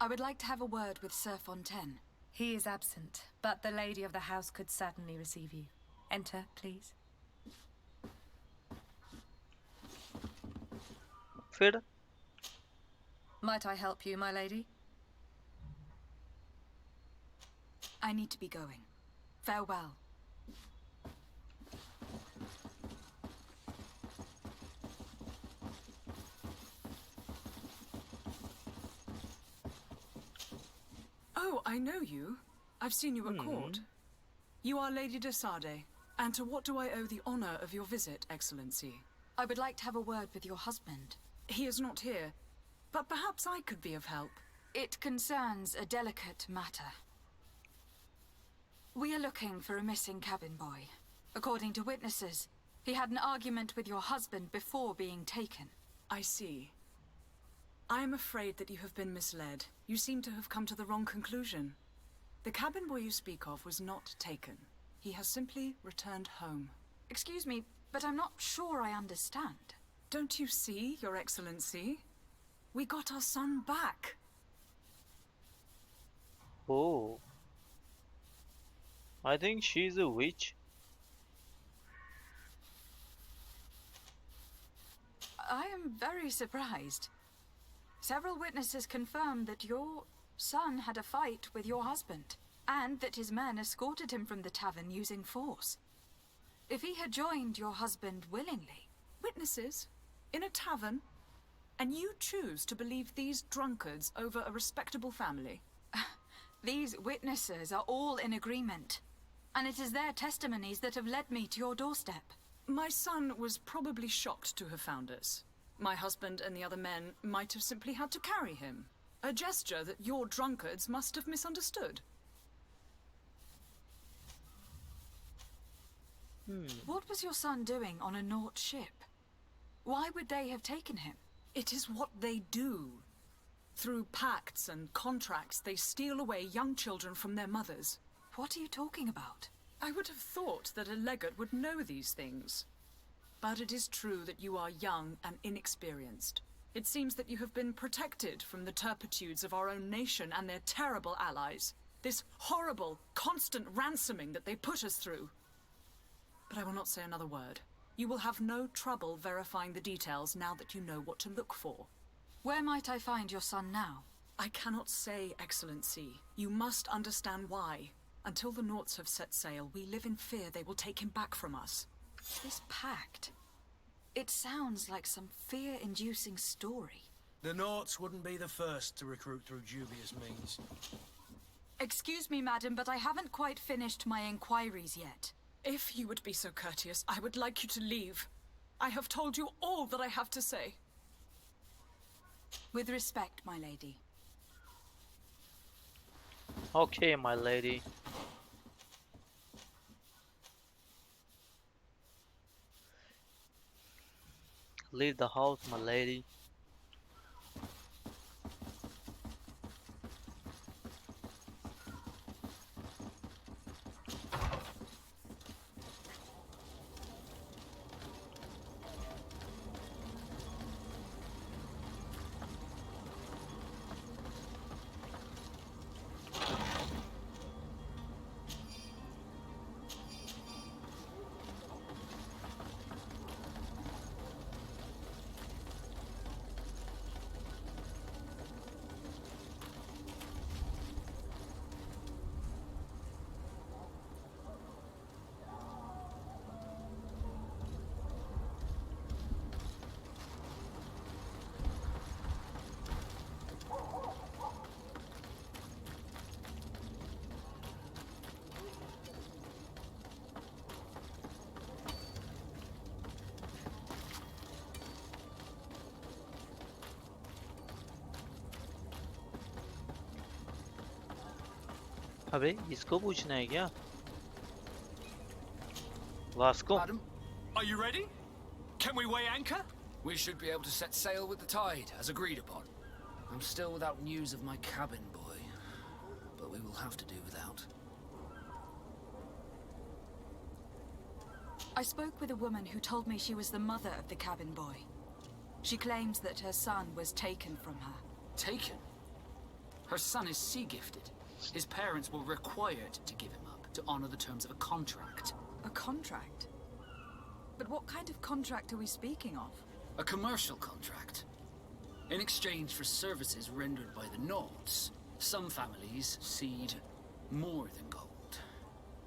I would like to have a word with Sir Fontaine. He is absent, but the lady of the house could certainly receive you. Enter, please. फिर? Might I help you, my lady? I need to be going. Farewell. Oh, I know you. I've seen you at court. You are Lady de Sade. And to what do I owe the honor of your visit, Excellency? I would like to have a word with your husband. He is not here, but perhaps I could be of help. It concerns a delicate matter. We are looking for a missing cabin boy. According to witnesses, he had an argument with your husband before being taken. I see. I am afraid that you have been misled. You seem to have come to the wrong conclusion. The cabin boy you speak of was not taken. He has simply returned home. Excuse me, but I'm not sure I understand. Don't you see, Your Excellency? We got our son back. Oh. I think she's a witch. I am very surprised. Several witnesses confirmed that your son had a fight with your husband, and that his men escorted him from the tavern using force. If he had joined your husband willingly... Witnesses? In a tavern? And you choose to believe these drunkards over a respectable family? These witnesses are all in agreement, and it is their testimonies that have led me to your doorstep. My son was probably shocked to have found us. My husband and the other men might have simply had to carry him. A gesture that your drunkards must have misunderstood. What was your son doing on a Naut ship? Why would they have taken him? It is what they do. Through pacts and contracts, they steal away young children from their mothers. What are you talking about? I would have thought that a legate would know these things. but it is true that you are young and inexperienced. It seems that you have been protected from the turpitudes of our own nation and their terrible allies. This horrible, constant ransoming that they put us through. But I will not say another word. You will have no trouble verifying the details now that you know what to look for. Where might I find your son now? I cannot say, Excellency. You must understand why. Until the Nauts have set sail, we live in fear they will take him back from us. This pact. It sounds like some fear-inducing story. The Nauts wouldn't be the first to recruit through dubious means. Excuse me, madam, but I haven't quite finished my inquiries yet. If you would be so courteous, I would like you to leave. I have told you all that I have to say. With respect, my lady. Okay, my lady. Leave the house, my lady. अबे इसको पूछना है क्या? Vasco? Madam, Are you ready? Can we weigh anchor? we should be able to set sail with the tide, as agreed upon. I'm still without news of my cabin boy, but we will have to do without. I spoke with a woman who told me she was the mother of the cabin boy. She claims that her son was taken from her. Taken? Her son is sea-gifted. His parents were required to give him up to honor the terms of a contract. A contract? But what kind of contract are we speaking of? A commercial contract. In exchange for services rendered by the Nauts, some families cede more than gold.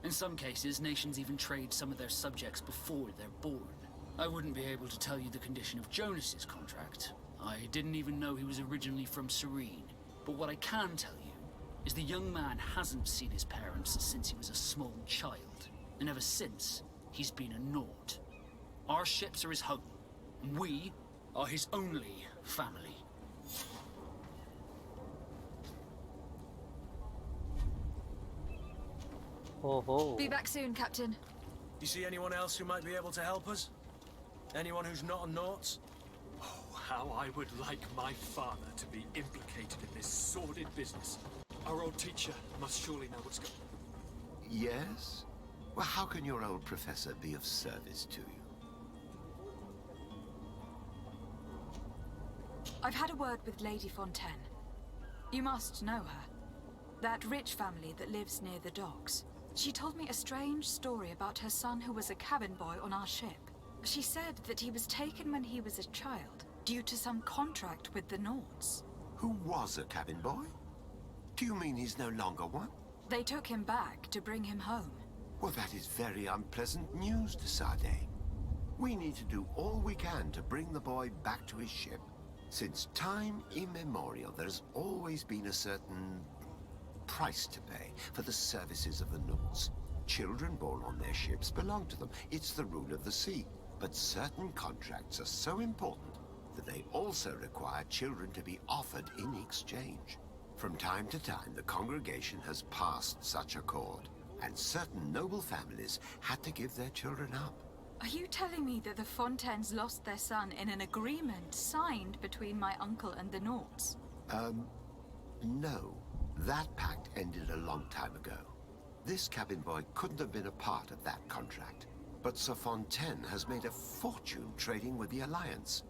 In some cases, nations even trade some of their subjects before they're born. I wouldn't be able to tell you the condition of Jonas's contract. I didn't even know he was originally from Serene. But what I can tell you is the young man hasn't seen his parents since he was a small child. And ever since, he's been a Naut. Our ships are his home. And we are his only family. Oh ho. Be back soon, Captain. You see anyone else who might be able to help us? Anyone who's not a Nauts? Oh, how I would like my father to be implicated in this sordid business. Our old teacher must surely know what's going on. Yes? Well, how can your old professor be of service to you? I've had a word with Lady Fontaine. You must know her. That rich family that lives near the docks. She told me a strange story about her son who was a cabin boy on our ship. She said that he was taken when he was a child, due to some contract with the Nauts. Who was a cabin boy? Do you mean he's no longer one? They took him back to bring him home. Well, that is very unpleasant news to Sade. We need to do all we can to bring the boy back to his ship. Since time immemorial, there's always been a certain price to pay for the services of the Nauts. Children born on their ships belong to them. It's the rule of the sea. But certain contracts are so important that they also require children to be offered in exchange. From time to time, the congregation has passed such accord, and certain noble families had to give their children up. Are you telling me that the Fontaines lost their son in an agreement signed between my uncle and the Nauts? No. That pact ended a long time ago. This cabin boy couldn't have been a part of that contract. But Sir Fontaine has made a fortune trading with the Alliance,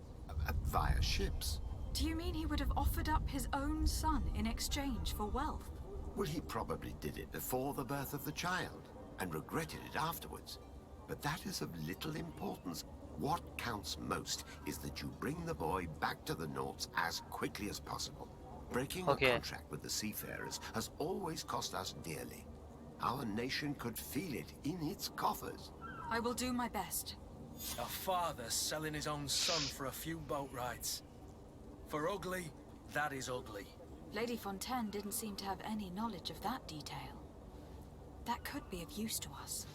via ships. Do you mean he would have offered up his own son in exchange for wealth? Well, he probably did it before the birth of the child, and regretted it afterwards. But that is of little importance. What counts most is that you bring the boy back to the Nauts as quickly as possible. Breaking a contract with the seafarers has always cost us dearly. Our nation could feel it in its coffers. I will do my best. A father selling his own son for a few boat rides. For ugly, that is ugly. Lady Fontaine didn't seem to have any knowledge of that detail. That could be of use to us.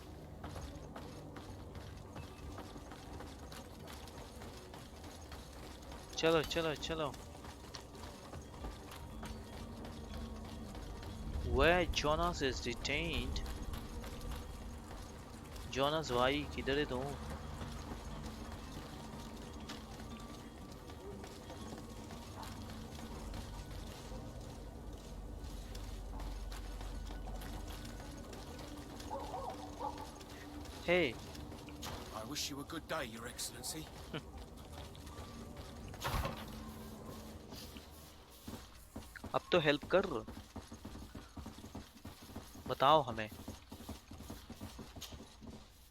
चलो चलो चलो. Where Jonas is detained. Jonas भाई किधर है तू? Hey. I wish you a good day, Your Excellency. अब तो help कर. बताओ हमें.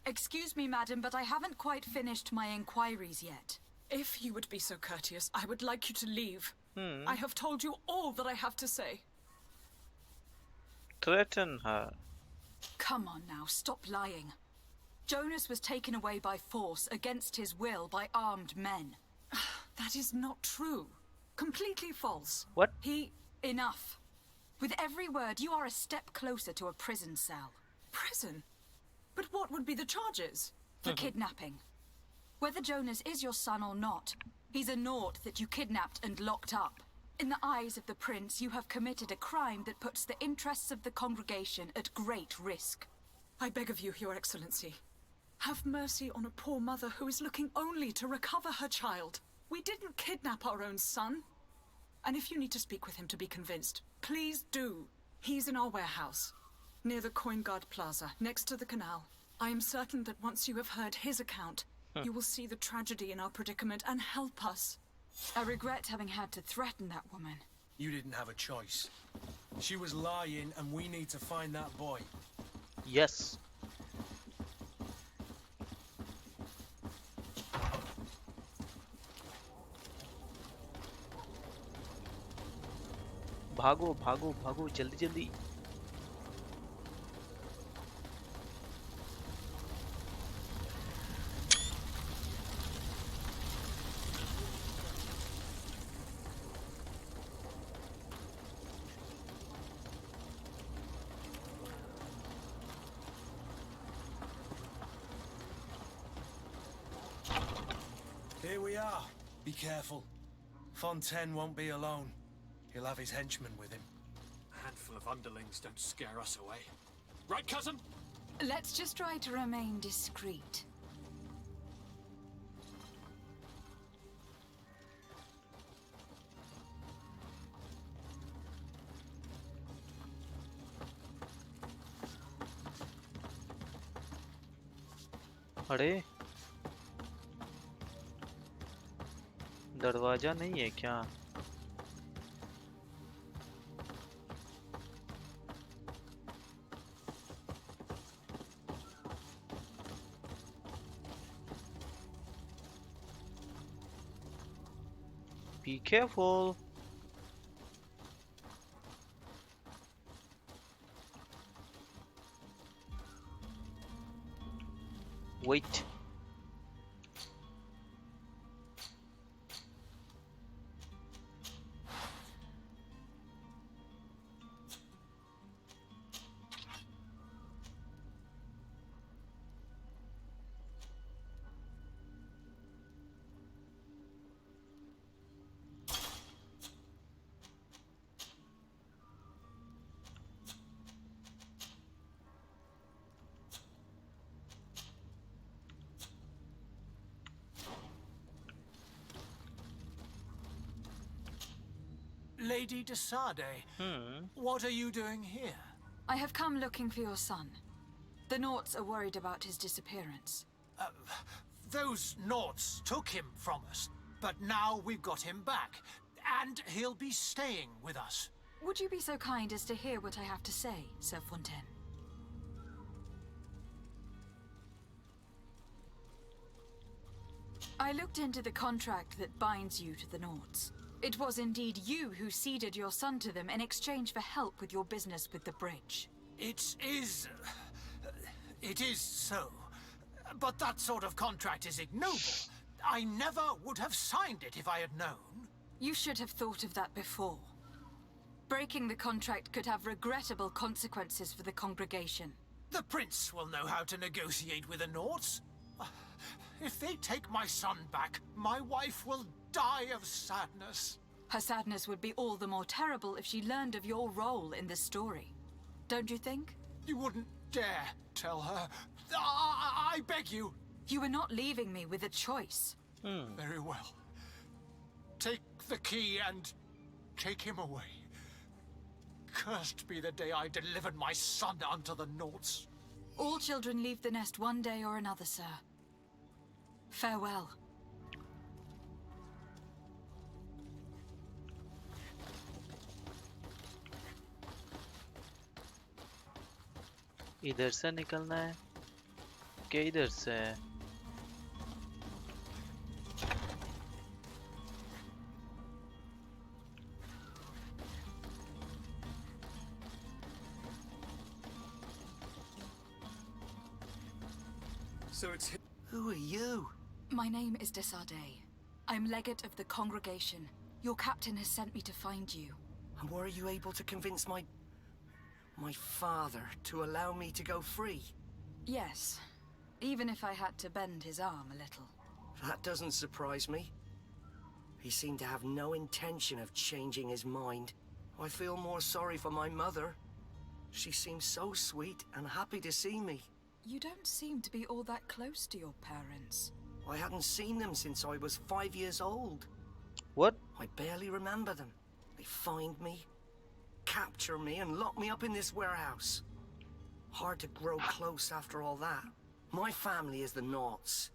Excuse me, madam, but I haven't quite finished my inquiries yet. If you would be so courteous, I would like you to leave. I have told you all that I have to say. Threaten her. Come on now, stop lying. Jonas was taken away by force against his will by armed men. That is not true. Completely false. What? Enough. With every word, you are a step closer to a prison cell. Prison? But what would be the charges? For kidnapping. Whether Jonas is your son or not, he's a Naut that you kidnapped and locked up. In the eyes of the prince, you have committed a crime that puts the interests of the congregation at great risk. I beg of you, Your Excellency. Have mercy on a poor mother who is looking only to recover her child. We didn't kidnap our own son. And if you need to speak with him to be convinced, please do. He's in our warehouse, near the Coin Guard Plaza, next to the canal. I am certain that once you have heard his account, you will see the tragedy in our predicament and help us. I regret having had to threaten that woman. You didn't have a choice. She was lying, and we need to find that boy. Yes. भागो भागो भागो जल्दी जल्दी. Here we are. Be careful. Fontaine won't be alone. He'll have his henchmen with him. A handful of underlings don't scare us away. Right, cousin? Let's just try to remain discreet. अरे दरवाजा नहीं है क्या? Be careful. Wait. Lady de Sade, what are you doing here? I have come looking for your son. The Nauts are worried about his disappearance. Those Nauts took him from us, but now we've got him back, and he'll be staying with us. Would you be so kind as to hear what I have to say, Sir Fontaine? I looked into the contract that binds you to the Nauts. It was indeed you who ceded your son to them in exchange for help with your business with the bridge. It is so. But that sort of contract is ignoble. I never would have signed it if I had known. You should have thought of that before. Breaking the contract could have regrettable consequences for the congregation. The prince will know how to negotiate with the Nauts. If they take my son back, my wife will die of sadness. Her sadness would be all the more terrible if she learned of your role in this story. Don't you think? You wouldn't dare tell her. I beg you. You were not leaving me with a choice. Very well. Take the key and take him away. Cursed be the day I delivered my son unto the Nauts. All children leave the nest one day or another, sir. Farewell. इधर से निकलना है क्या इधर से है? So it's Who are you? My name is Desardet. I'm legate of the congregation. Your captain has sent me to find you. And were you able to convince my father to allow me to go free? Yes, even if I had to bend his arm a little. That doesn't surprise me. He seemed to have no intention of changing his mind. I feel more sorry for my mother. She seems so sweet and happy to see me. You don't seem to be all that close to your parents. I hadn't seen them since I was 5 years old. What? I barely remember them. They find me, capture me, and lock me up in this warehouse. Hard to grow close after all that. My family is the Nauts.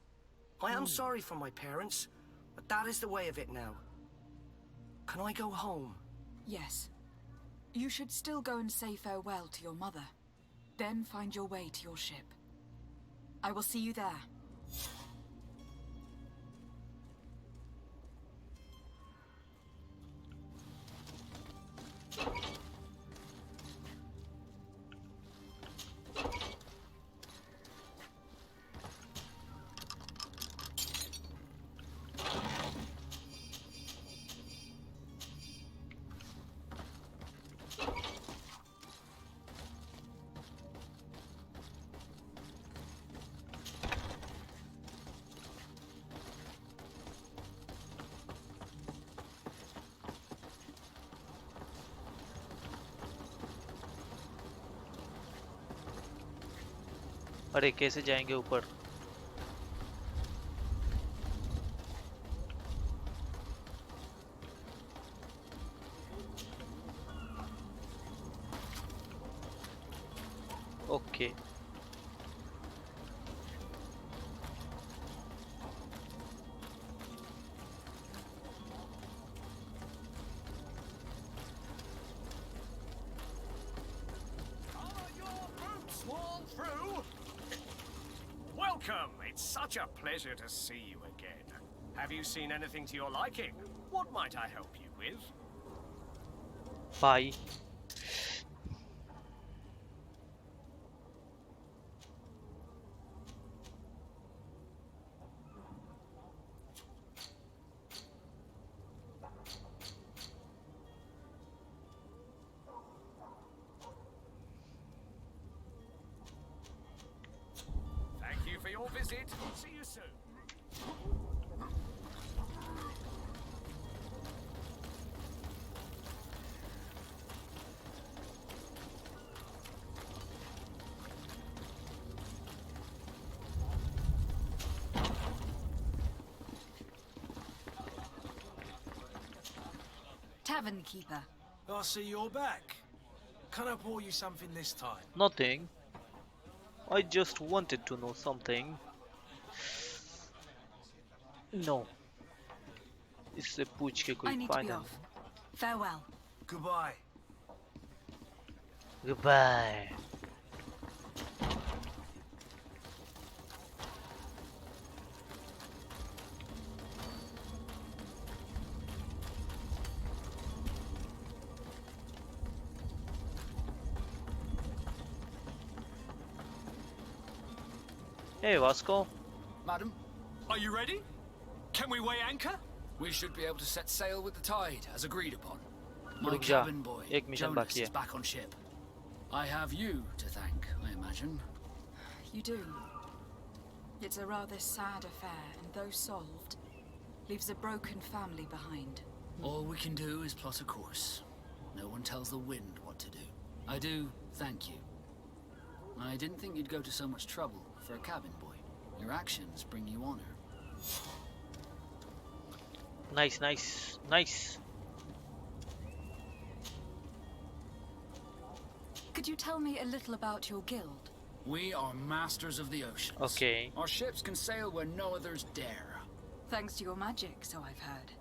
I am sorry for my parents, but that is the way of it now. Can I go home? Yes. You should still go and say farewell to your mother. Then find your way to your ship. I will see you there. अरे कैसे जाएंगे ऊपर? Okay Welcome! It's such a pleasure to see you again. Have you seen anything to your liking? What might I help you with? Bye. Thank you for your visit. See you soon. Tavern keeper. I see you're back. Can I pour you something this time? Nothing. I just wanted to know something. No, इससे पूछ के कोई I need to be फायदा off. Farewell. Goodbye. नहीं। Goodbye. Hey, Vasco. Madam, Are you ready? Can we weigh anchor? we should be able to set sail with the tide, as agreed upon. My रुक जा, cabin boy, एक mission Jonas, बाकी is है। back on ship. I have you to thank, I imagine. You do. It's a rather sad affair, and though solved, leaves a broken family behind. All we can do is plot a course. No one tells the wind what to do. I do thank you. I didn't think you'd go to so much trouble for a cabin boy. Your actions bring you honor. Nice, nice, nice. Could you tell me a little about your guild? We are masters of the oceans. Okay. Our ships can sail where no others dare. Thanks to your magic, so I've heard.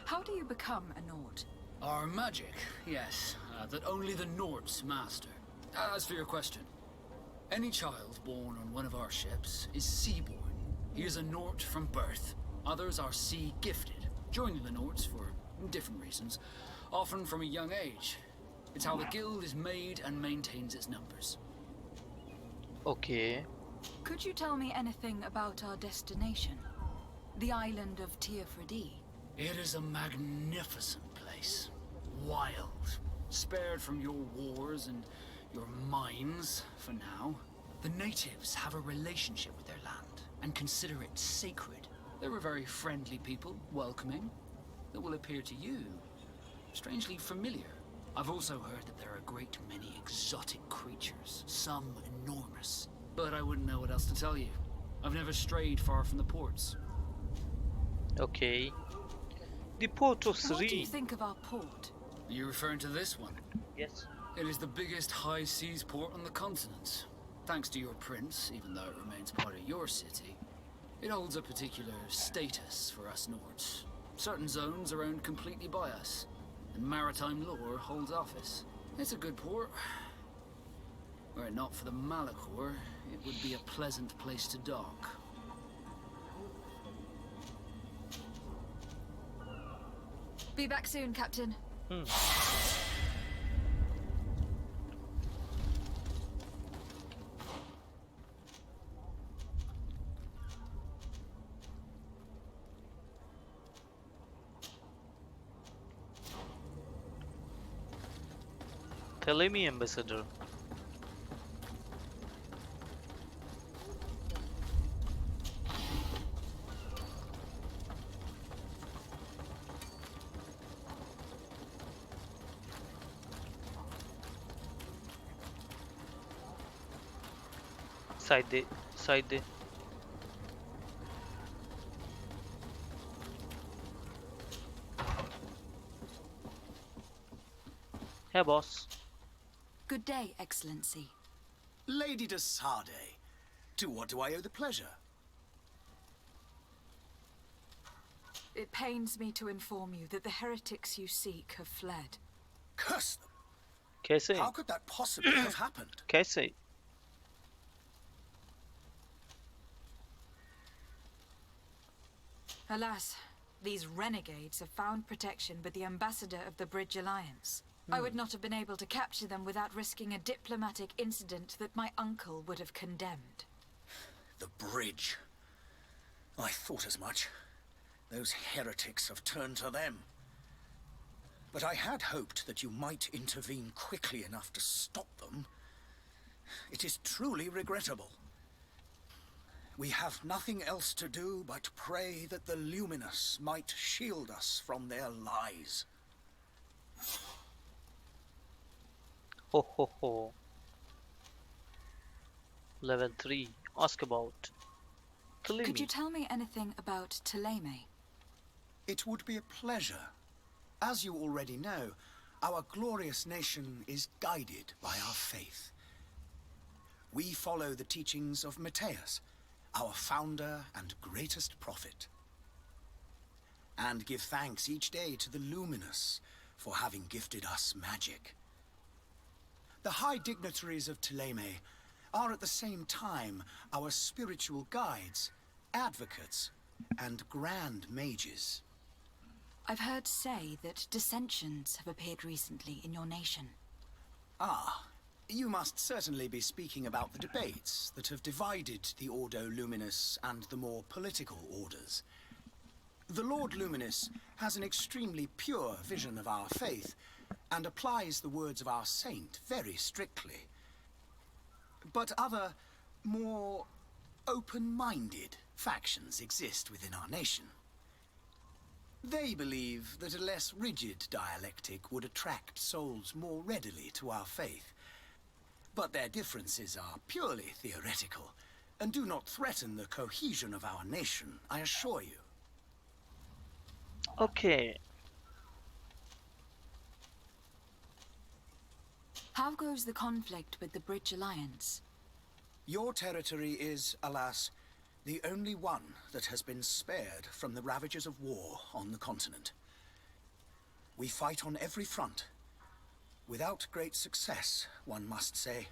How do you become a Nord? Our magic, yes, that only the Nords master. As for your question, any child born on one of our ships is seaborn. He is a Nord from birth. Others are sea gifted, joining the Nords for different reasons, often from a young age. It's how the guild is made and maintains its numbers. Okay. Could you tell me anything about our destination? The island of Teofredi? It is a magnificent place. Wild. Spared from your wars and your mines, for now. The natives have a relationship with their land and consider it sacred. They're a very friendly people, welcoming, that will appear to you strangely familiar. I've also heard that there are a great many exotic creatures, some enormous. But I wouldn't know what else to tell you. I've never strayed far from the ports. Okay. The port of What do you Serene. think of our port? Are you referring to this one? Yes. It is the biggest high seas port on the continent. Thanks to your prince, even though it remains part of your city, it holds a particular status for us Nords. Certain zones are owned completely by us, and maritime law holds office. It's a good port. Were it not for the Malachor, it would be a pleasant place to dock. Be back soon, Captain. Thelemi ambassador. Side de, side de. Hey, boss. Good day, Excellency. Lady de Sade, to what do I owe the pleasure? It pains me to inform you that the heretics you seek have fled. Curse them! कैसे? How could that possibly have happened? कैसे? Alas, these renegades have found protection with the ambassador of the Bridge Alliance. I would not have been able to capture them without risking a diplomatic incident that my uncle would have condemned. The bridge. I thought as much. Those heretics have turned to them. But I had hoped that you might intervene quickly enough to stop them. It is truly regrettable. We have nothing else to do but pray that the Luminous might shield us from their lies. Ho ho ho. Level 3. Ask about. Could you Thelemi. tell me anything about Theleme? It would be a pleasure. As you already know, our glorious nation is guided by our faith. We follow the teachings of Matthias, our founder and greatest prophet. and give thanks each day to the Luminous for having gifted us magic. The high dignitaries of Thélème are at the same time our spiritual guides, advocates, and grand mages. I've heard say that dissensions have appeared recently in your nation. Ah, you must certainly be speaking about the debates that have divided the Ordo Luminous and the more political orders. The Lord Luminous has an extremely pure vision of our faith and applies the words of our saint very strictly. But other, more open-minded factions exist within our nation. They believe that a less rigid dialectic would attract souls more readily to our faith. But their differences are purely theoretical and do not threaten the cohesion of our nation, I assure you. Okay. How goes the conflict with the Bridge Alliance? Your territory is, alas, the only one that has been spared from the ravages of war on the continent. We fight on every front. Without great success, one must say.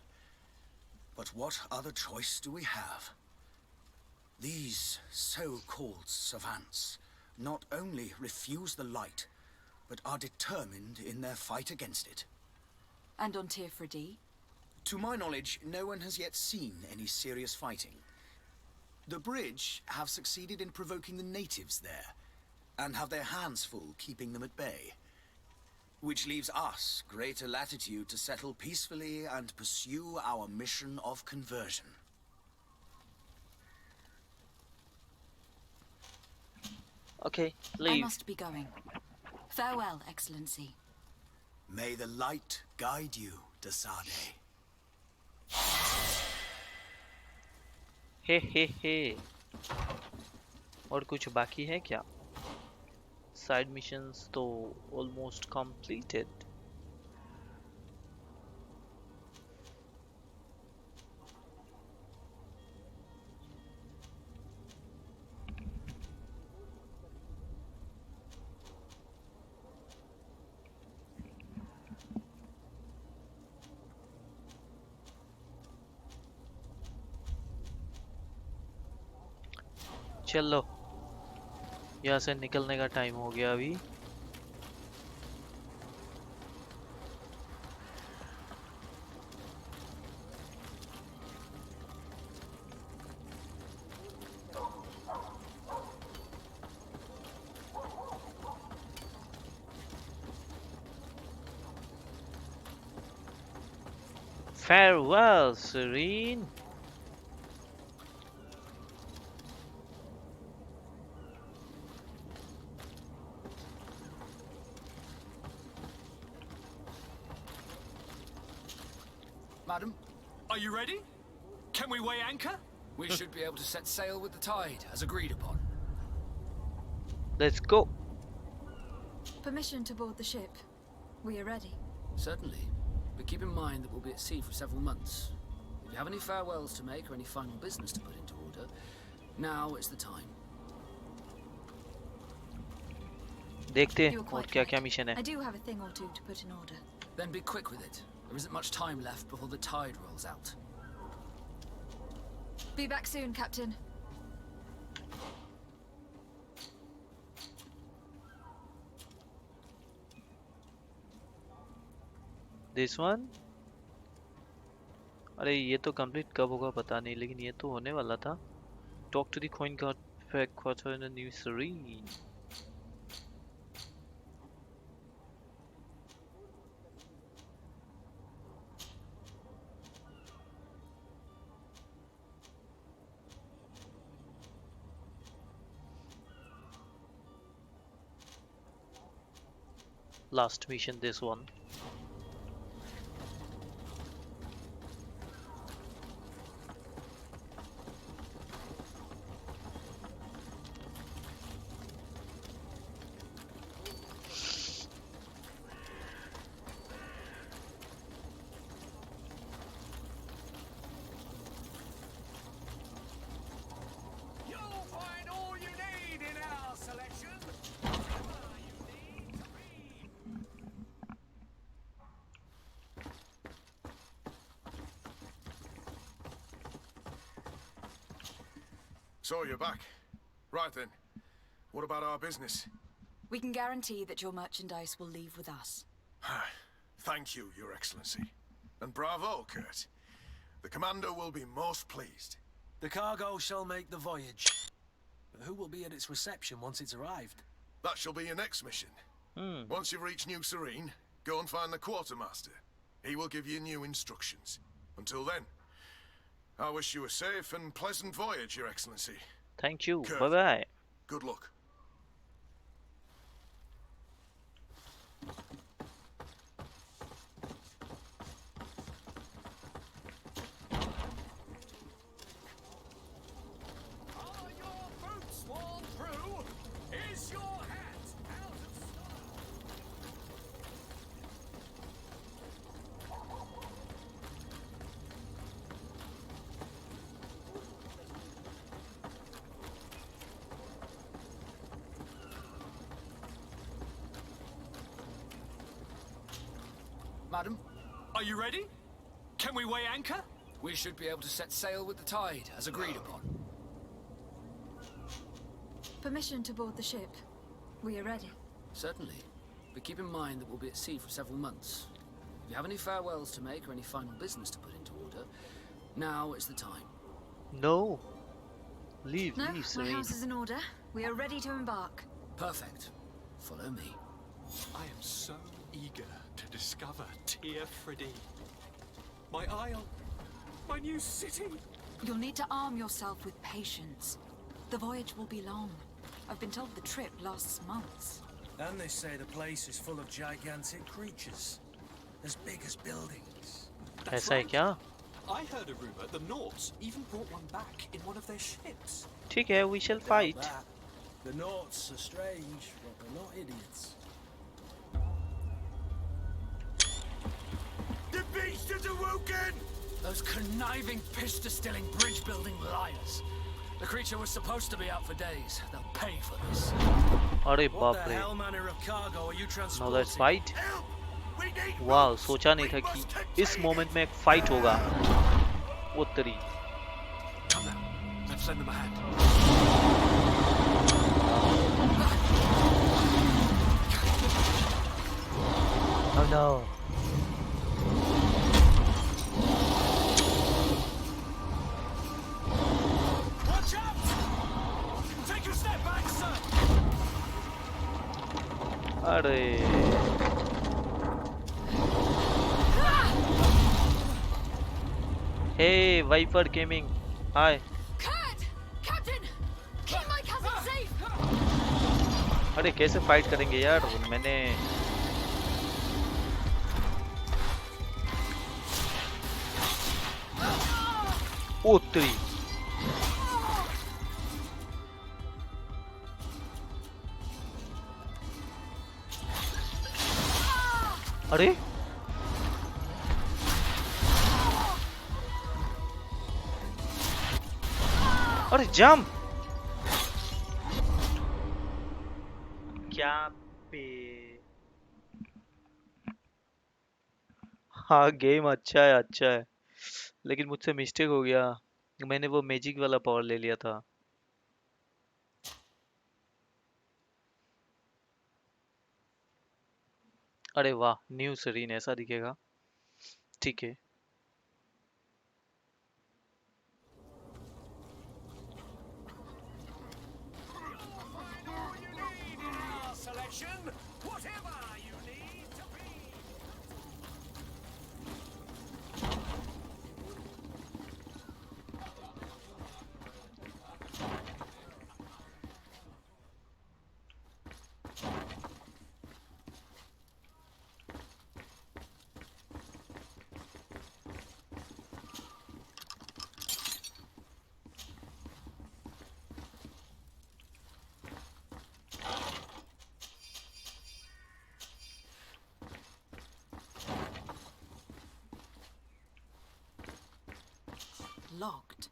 But what other choice do we have? These so-called savants not only refuse the light, but are determined in their fight against it. And on Tirfredi? To my knowledge, no one has yet seen any serious fighting. The Bridge have succeeded in provoking the natives there, and have their hands full keeping them at bay. Which leaves us greater latitude to settle peacefully and pursue our mission of conversion. Okay, I leave. must be going. Farewell, Excellency. May the light guide you, Desade. हे और कुछ बाकी है क्या? Side missions तो almost completed. चलो, यहाँ से निकलने का टाइम हो गया अभी. Farewell, Serene. Madam? Are you ready? Can we weigh anchor? We should be able to set sail with the tide, as agreed upon. Let's go. Permission to board the ship. We are ready. Certainly. But keep in mind that we'll be at sea for several months. If you have any farewells to make or any final business to put into order, now is the time. देखते You हैं are और quite क्या right. क्या mission है. I do have a thing or two to put in order. Then be quick with it. There isn't much time left before the tide rolls out. Be back soon, Captain. This one? अरे ये तो complete कब होगा पता नहीं, लेकिन ये तो होने वाला था. Talk to the coin guard quarter in the new Serene. Last mission, this one. You'll find all you need in our selection. So you're back. Right then. What about our business? We can guarantee that your merchandise will leave with us. Thank you, Your Excellency. And bravo, Kurt. The Commander will be most pleased. The cargo shall make the voyage. But who will be at its reception once it's arrived? That shall be your next mission. Once you've reached New Serene, go and find the Quartermaster. He will give you new instructions. Until then, I wish you a safe and pleasant voyage, Your Excellency. Thank you. Kurt, Bye-bye. good luck. Are your boots worn through? Is your hat out of stock? Madam, Are you ready? Can we weigh anchor? we should be able to set sail with the tide, as agreed upon. Permission to board the ship. We are ready. Certainly. But keep in mind that we'll be at sea for several months. If you have any farewells to make or any final business to put into order, now is the time. No. Leave, No, leave, my Serene. house is in order. We are ready to embark. Perfect. Follow me. I am so eager to discover Teofridi. My isle. My new city. You'll need to arm yourself with patience. The voyage will be long. I've been told the trip lasts months. And they say the place is full of gigantic creatures. As big as buildings. ऐसा है क्या? I heard a rumor the Nauts even brought one back in one of their ships. ठीक है, we shall Doubt fight. that. The Nauts are strange, but they're not idiots. The beast is awoken! Those conniving, piss-distilling, bridge-building liars. The creature was supposed to be out for days. They'll pay for this. अरे What बाप the रे. hell manner of cargo are you Now transporting? let's fight. Help! We need वाह, ropes! सोचा नहीं था We must कि इस contain moment it! में एक फाइट होगा. वो तेरी. Come now. Let's lend them a hand. Oh no. Watch out! Take a step back, sir! अरे. Hey, Viper Gaming. Hi. Kurt! Captain! Keep my cousin safe! अरे कैसे फाइट करेंगे यार? मैंने ओ तेरी. अरे अरे जंप. क्या पे. हाँ, गेम अच्छा है लेकिन मुझसे मिस्टेक हो गया. मैंने वो मैजिक वाला पावर ले लिया था. अरे वाह, न्यू सरीन ऐसा दिखेगा. ठीक है. Our selection, whatever you need to be! Locked.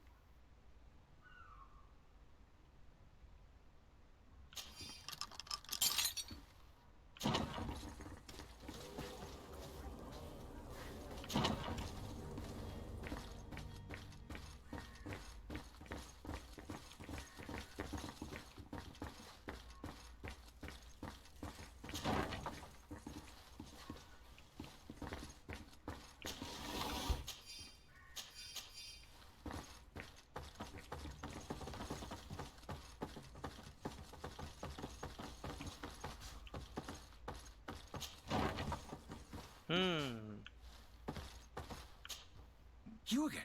You again?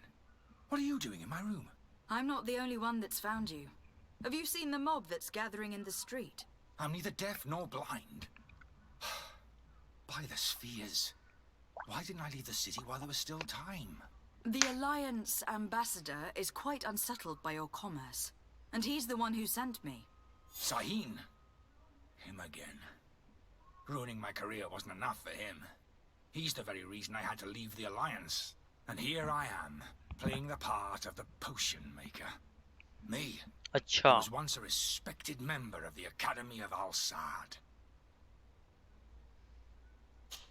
What are you doing in my room? I'm not the only one that's found you. Have you seen the mob that's gathering in the street? I'm neither deaf nor blind. By the spheres. Why didn't I leave the city while there was still time? The Alliance ambassador is quite unsettled by your commerce, and he's the one who sent me. Serene? Him again. Ruining my career wasn't enough for him. He's the very reason I had to leave the Alliance. And here I am, playing the part of the potion maker. Me, who अच्छा was once a respected member of the Academy of Al-Sad.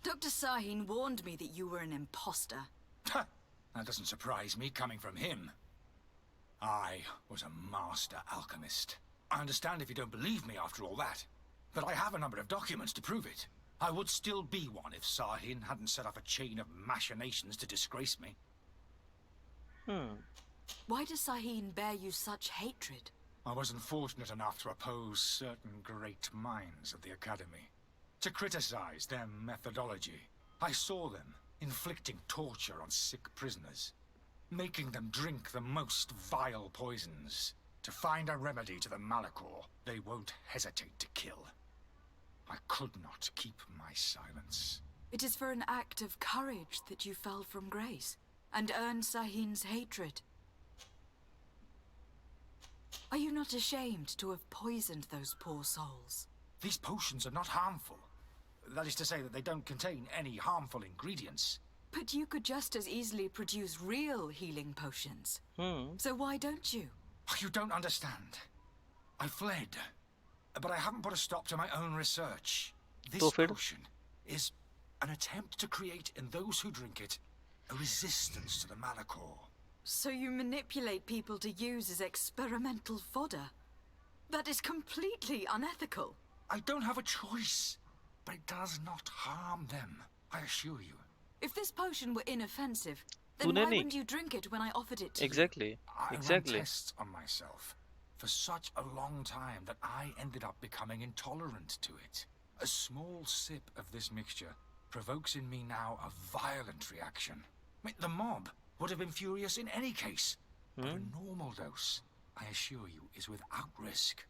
Dr. Sahin warned me that you were an imposter. That doesn't surprise me, coming from him. I was a master alchemist. I understand if you don't believe me after all that, but I have a number of documents to prove it. I would still be one if Sahin hadn't set off a chain of machinations to disgrace me. Why does Sahin bear you such hatred? I wasn't fortunate enough to oppose certain great minds of the Academy, to criticize their methodology. I saw them inflicting torture on sick prisoners, making them drink the most vile poisons. To find a remedy to the malachor they won't hesitate to kill. I could not keep my silence. It is for an act of courage that you fell from grace and earned Sahin's hatred. Are you not ashamed to have poisoned those poor souls? These potions are not harmful. That is to say that they don't contain any harmful ingredients. But you could just as easily produce real healing potions. So why don't you? You don't understand. I fled, but I haven't put a stop to my own research. This potion is an attempt to create in those who drink it a resistance to the malachor. So you manipulate people to use as experimental fodder? That is completely unethical. I don't have a choice, but it does not harm them, I assure you. If this potion were inoffensive, then why wouldn't you drink it when I offered it to you? I ran tests on myself for such a long time that I ended up becoming intolerant to it. A small sip of this mixture provokes in me now a violent reaction. I mean, the mob would have been furious in any case. But a normal dose, I assure you, is without risk.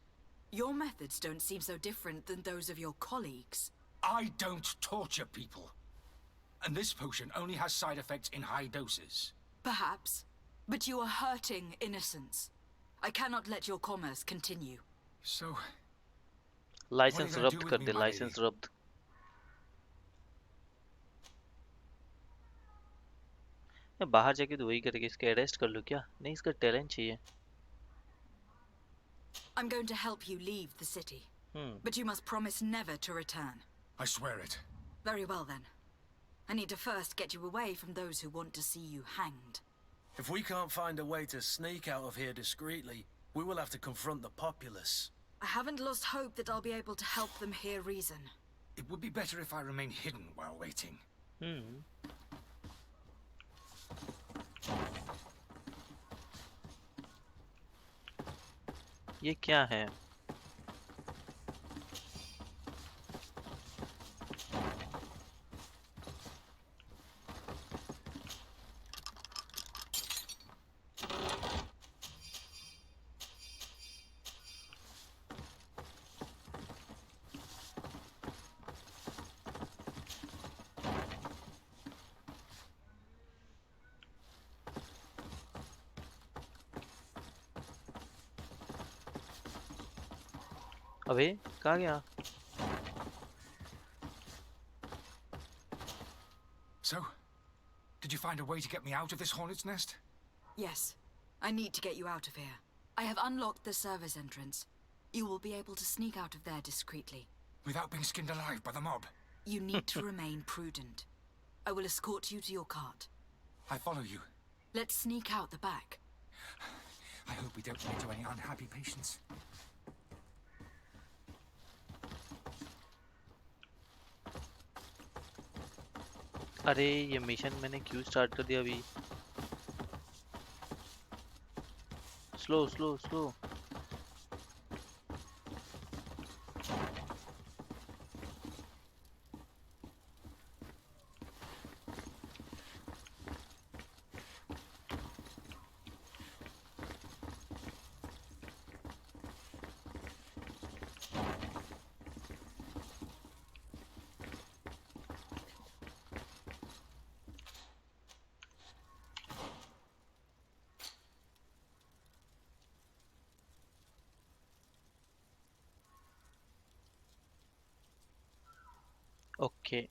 Your methods don't seem so different than those of your colleagues. I don't torture people. And this potion only has side effects in high doses. Perhaps. But you are hurting innocents. I cannot let your commerce continue. So... licence रब्त कर दे, licence रब्त. मैं बाहर जाके तो वही करेंगे, इसके अरेस्ट कर लूं क्या? नहीं, इसका टैलेंट चाहिए. I'm going to help you leave the city. But you must promise never to return. I swear it. Very well then. I need to first get you away from those who want to see you hanged. If we can't find a way to sneak out of here discreetly, we will have to confront the populace. I haven't lost hope that I'll be able to help them hear reason. It would be better if I remain hidden while waiting. ये क्या है? अबे कहाँ गया? So, did you find a way to get me out of this hornet's nest? Yes. I need to get you out of here. I have unlocked the service entrance. You will be able to sneak out of there discreetly. Without being skinned alive by the mob? You need to remain prudent. I will escort you to your cart. I follow you. Let's sneak out the back. I hope we don't run into any unhappy patients. अरे ये mission मैंने क्यों start कर दिया अभी? Slow slow slow. Okay.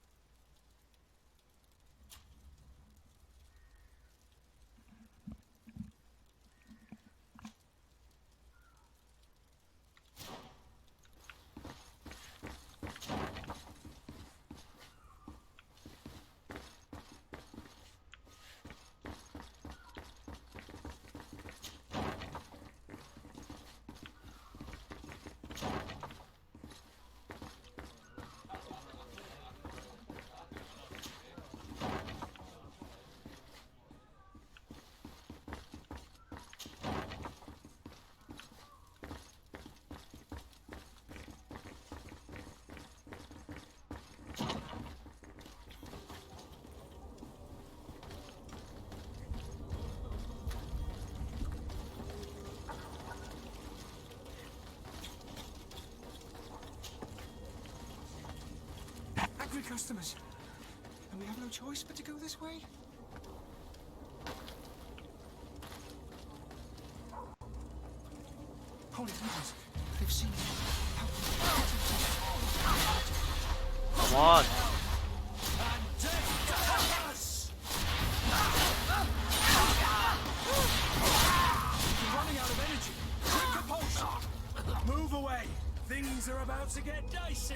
Angry customers. And we have no choice but to go this way? Holy heavens, they've seen me. Come on. You're running out of energy. Drink a potion. Move away. Things are about to get dicey.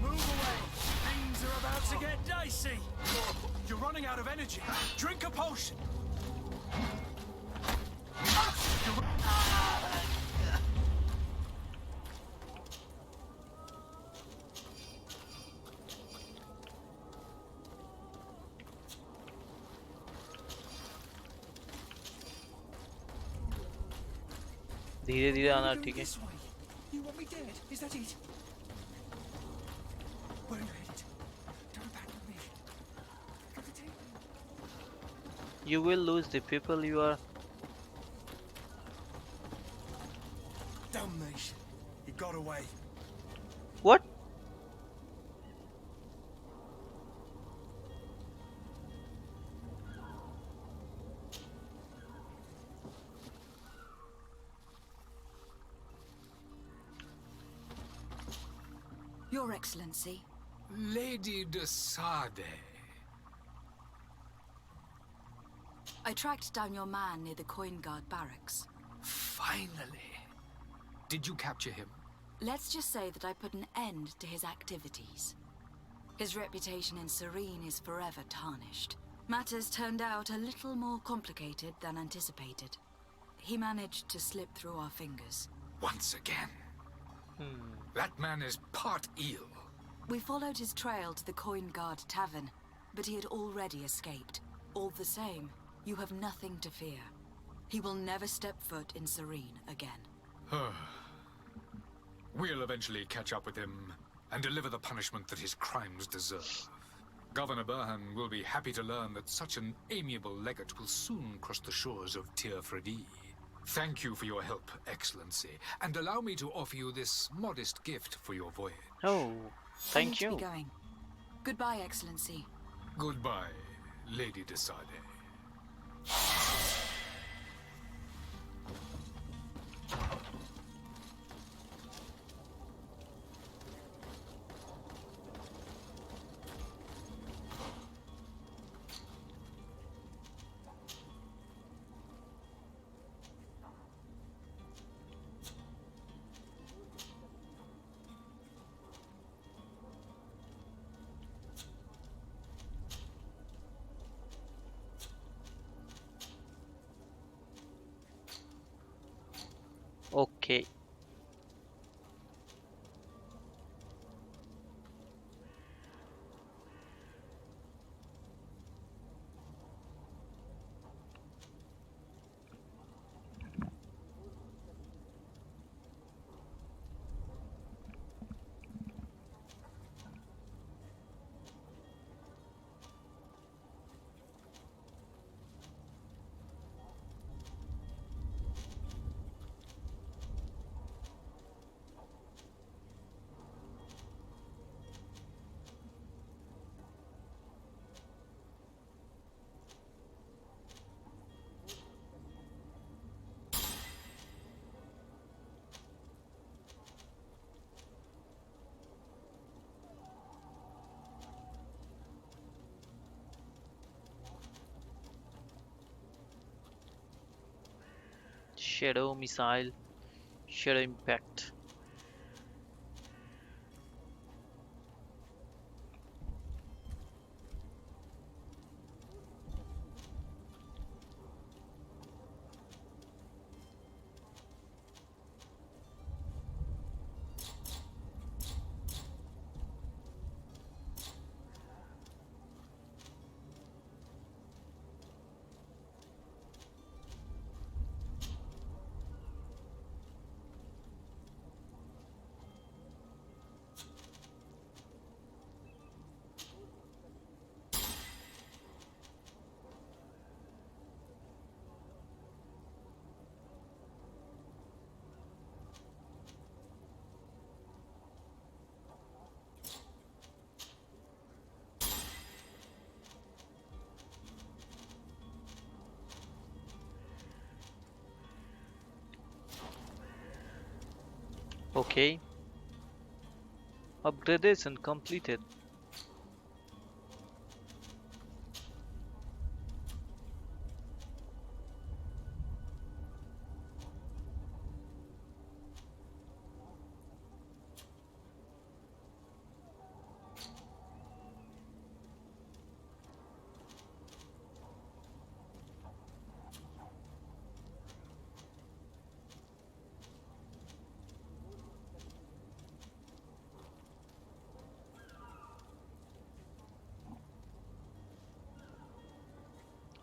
Move away. Things are about to get dicey. You're running out of energy. Drink a potion. धीरे धीरे आना ठीक है. You want me dead? Is that it? Where are you headed? Don't abandon me. Got to take me. You will lose the people you are. Damnation. He got away. What? Your Excellency. Lady de Sade. I tracked down your man near the Coin Guard barracks. Finally. Did you capture him? Let's just say that I put an end to his activities. His reputation in Serene is forever tarnished. Matters turned out a little more complicated than anticipated. He managed to slip through our fingers. Once again. That man is part eel. We followed his trail to the Coin Guard Tavern, but he had already escaped. All the same, you have nothing to fear. He will never step foot in Serene again. We'll eventually catch up with him and deliver the punishment that his crimes deserve. Governor Burhan will be happy to learn that such an amiable legate will soon cross the shores of Tir-Fredi. Thank you for your help, Excellency, and allow me to offer you this modest gift for your voyage. Oh, I need thank to you. be going. Goodbye, Excellency. Goodbye, Lady de Sade. Okay. Shadow missile, shadow impact. Okay. Upgradation completed.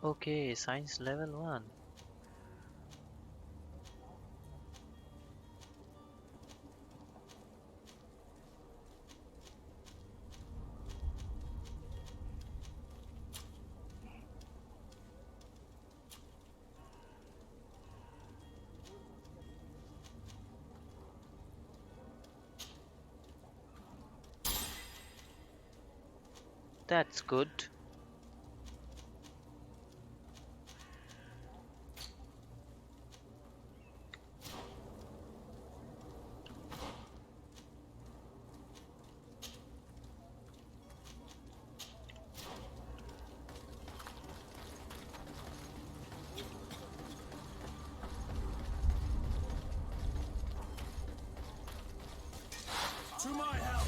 Okay, science level 1. That's good. To my help!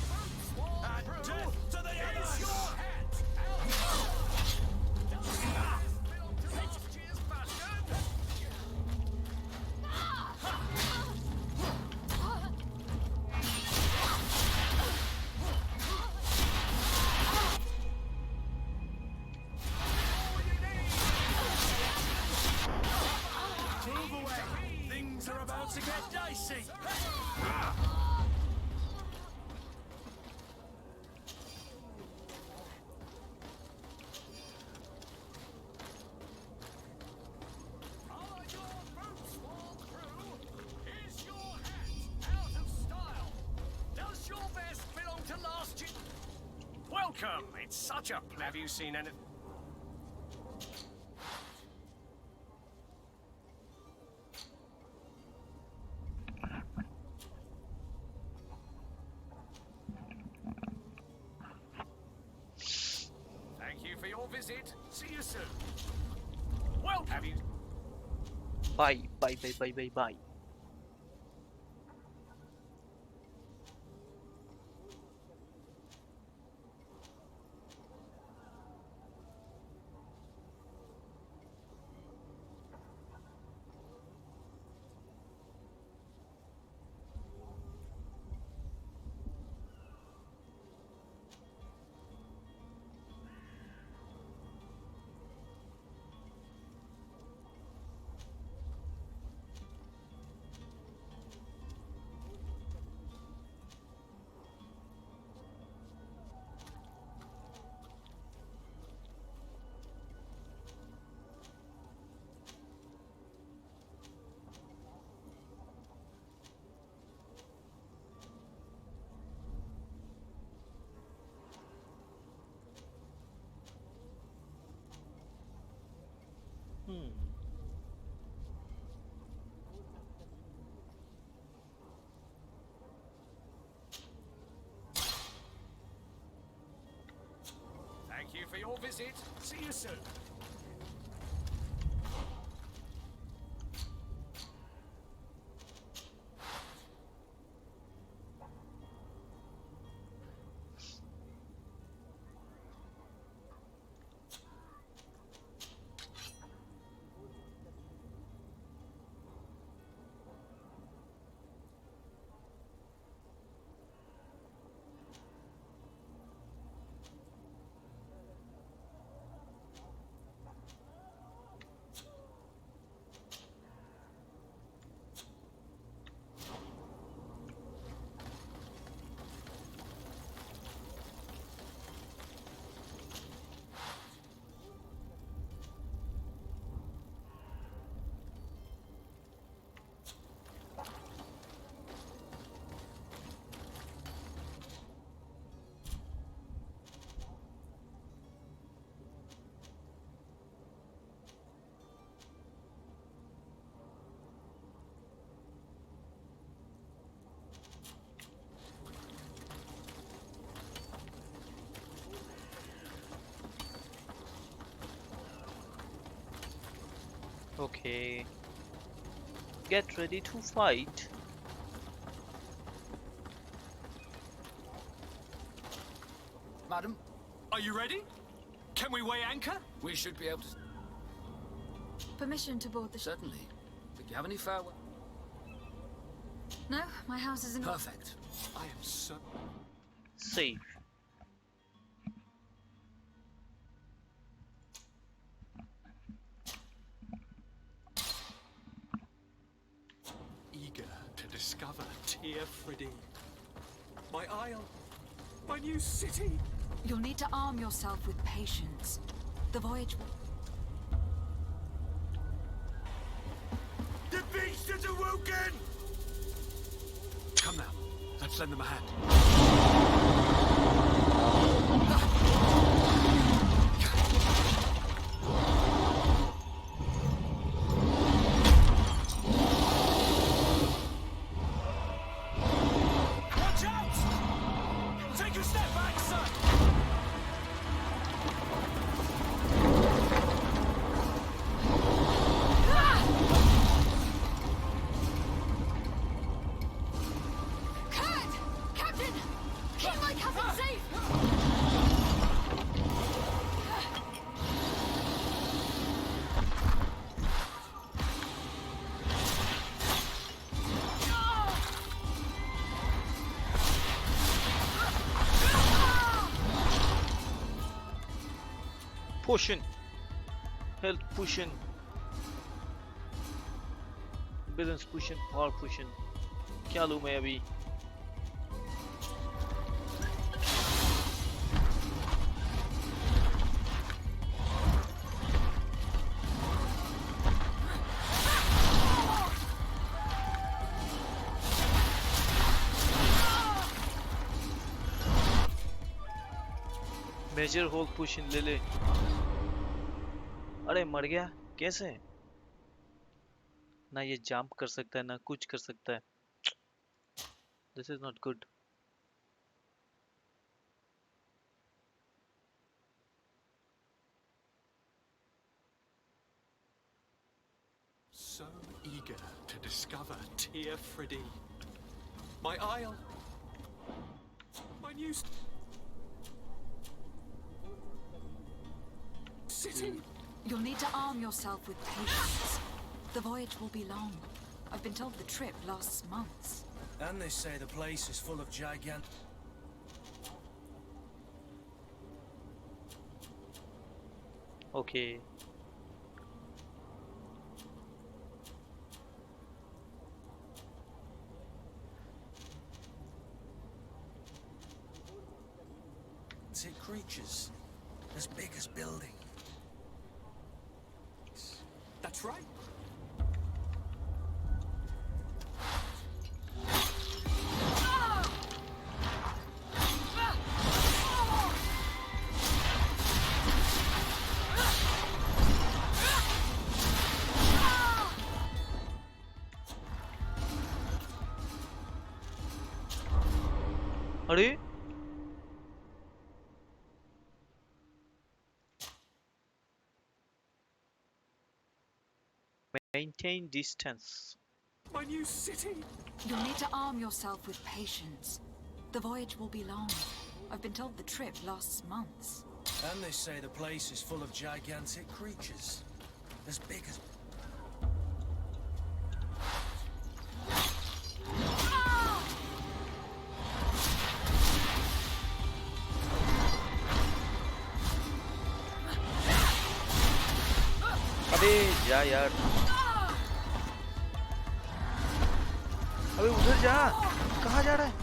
And death to the others! Move away! Things are about to get dicey! Welcome! It's such a pleasure. Have you seen anything? Thank you for your visit. See you soon. Welcome! Have you... Bye, bye, bye, bye, bye, bye. Thank you for your visit. See you soon. Okay. Get ready to fight. Madam, Are you ready? Can we weigh anchor? we should be able to... Permission to board the ship? Certainly. Do you have any farewell? No, my house is in... Perfect. I am so... Safe. eager to discover Tear Freddy. My isle. My new city. You'll need to arm yourself with patience. The voyage will... The beast is awoken! Come now. Let's lend them a hand. Watch out! Take a step back, son! Kurt! Captain! Keep my cousin safe! Potion. Health potion. Balance potion और potion. क्या लूँ मैं अभी? Major whole पोशन ले ले। अरे मर गया कैसे? ना ये जंप कर सकता है ना कुछ कर सकता है। This is not good. So eager to discover Tear Freddy. My isle. My new city. You'll need to arm yourself with patience. The voyage will be long. I've been told the trip lasts months. And they say the place is full of gigantic... Okay. creatures as big as buildings. That's right. अरे maintain distance. My new city. You'll need to arm yourself with patience. The voyage will be long. I've been told the trip lasts months. And they say the place is full of gigantic creatures as big as... अबे जा यार अबे उधर जा कहाँ जा रहा है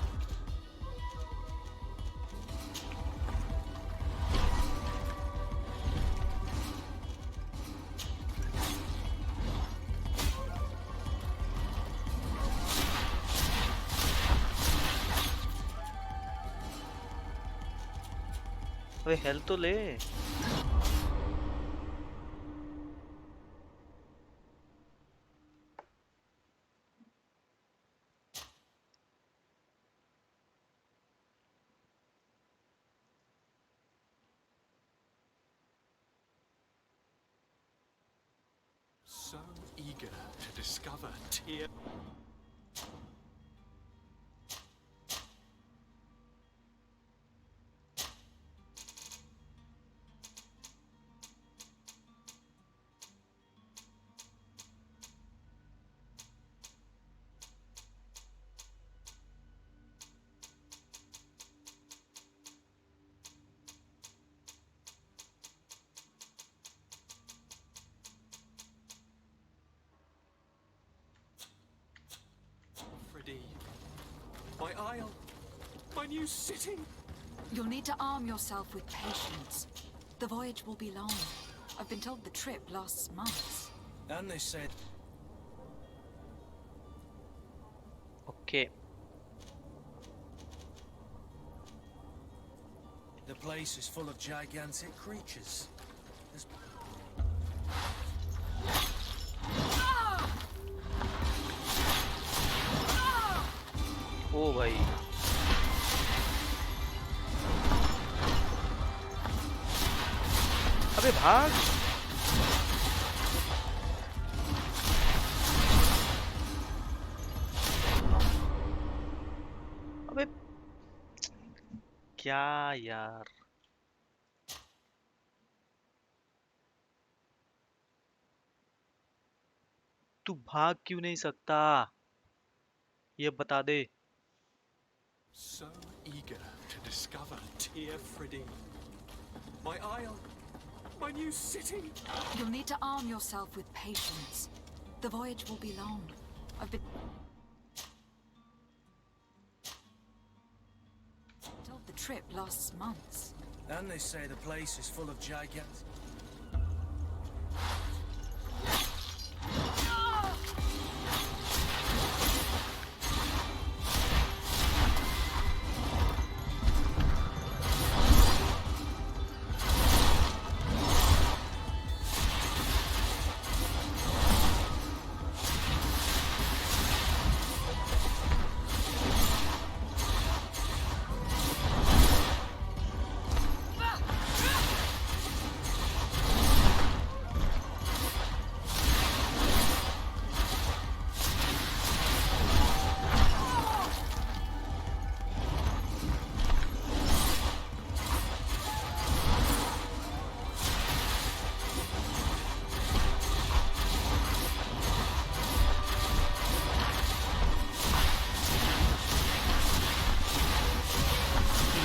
अबे हेल्थ तो ले So eager to discover tear. My isle, my new city. You'll need to arm yourself with patience. The voyage will be long. I've been told the trip lasts months. And they said... Okay. The place is full of gigantic creatures. There's... ओ भाई अबे भाग अबे क्या यार तू भाग क्यों नहीं सकता ये बता दे So eager to discover Tear Fridee. My isle, my new city. You'll need to arm yourself with patience. The voyage will be long. I've been told the trip lasts months. And they say the place is full of gigantic...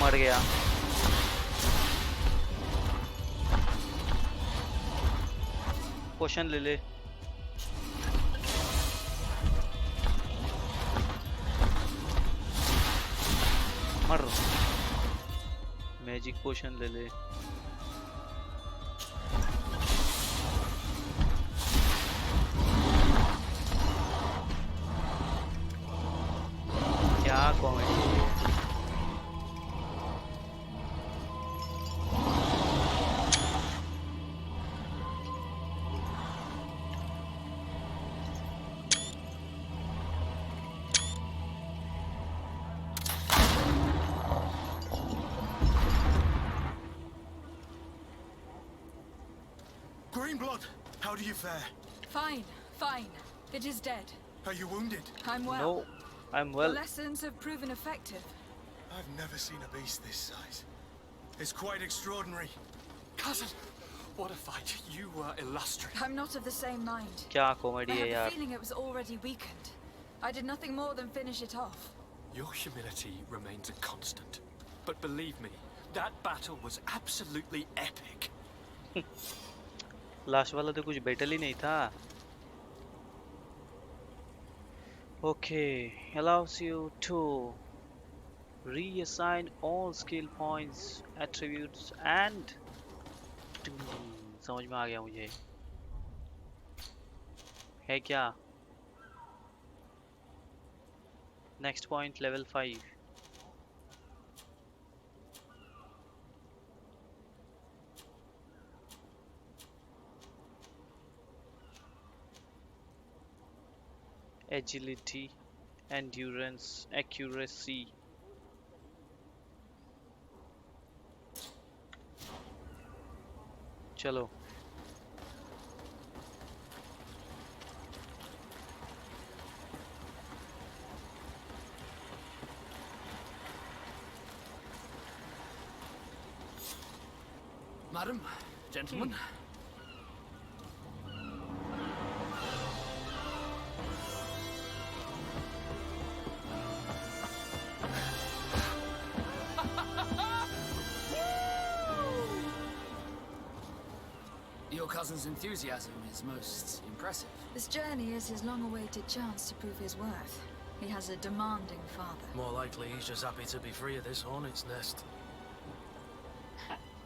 मर गया पोशन ले ले मर magic potion ले ले क्या comedy है Greenblood, how do you fare? Fine, fine. It is dead. Are you wounded? I'm well. No, I'm well. The lessons have proven effective. I've never seen a beast this size. It's quite extraordinary. Cousin, what a fight. You were illustrious. I'm not of the same mind. क्या comedy I है had the यार feeling it was already weakened. I did nothing more than finish it off. Your humility remains a constant. But believe me, that battle was absolutely epic. Last वाला तो कुछ battle ही नहीं था Okay, allows you to reassign all skill points, attributes and समझ में आ गया मुझे है क्या next point level 5 agility endurance accuracy चलो Madam, gentlemen. Your cousin's enthusiasm is most impressive. This journey is his long-awaited chance to prove his worth. He has a demanding father. More likely he's just happy to be free of this hornet's nest.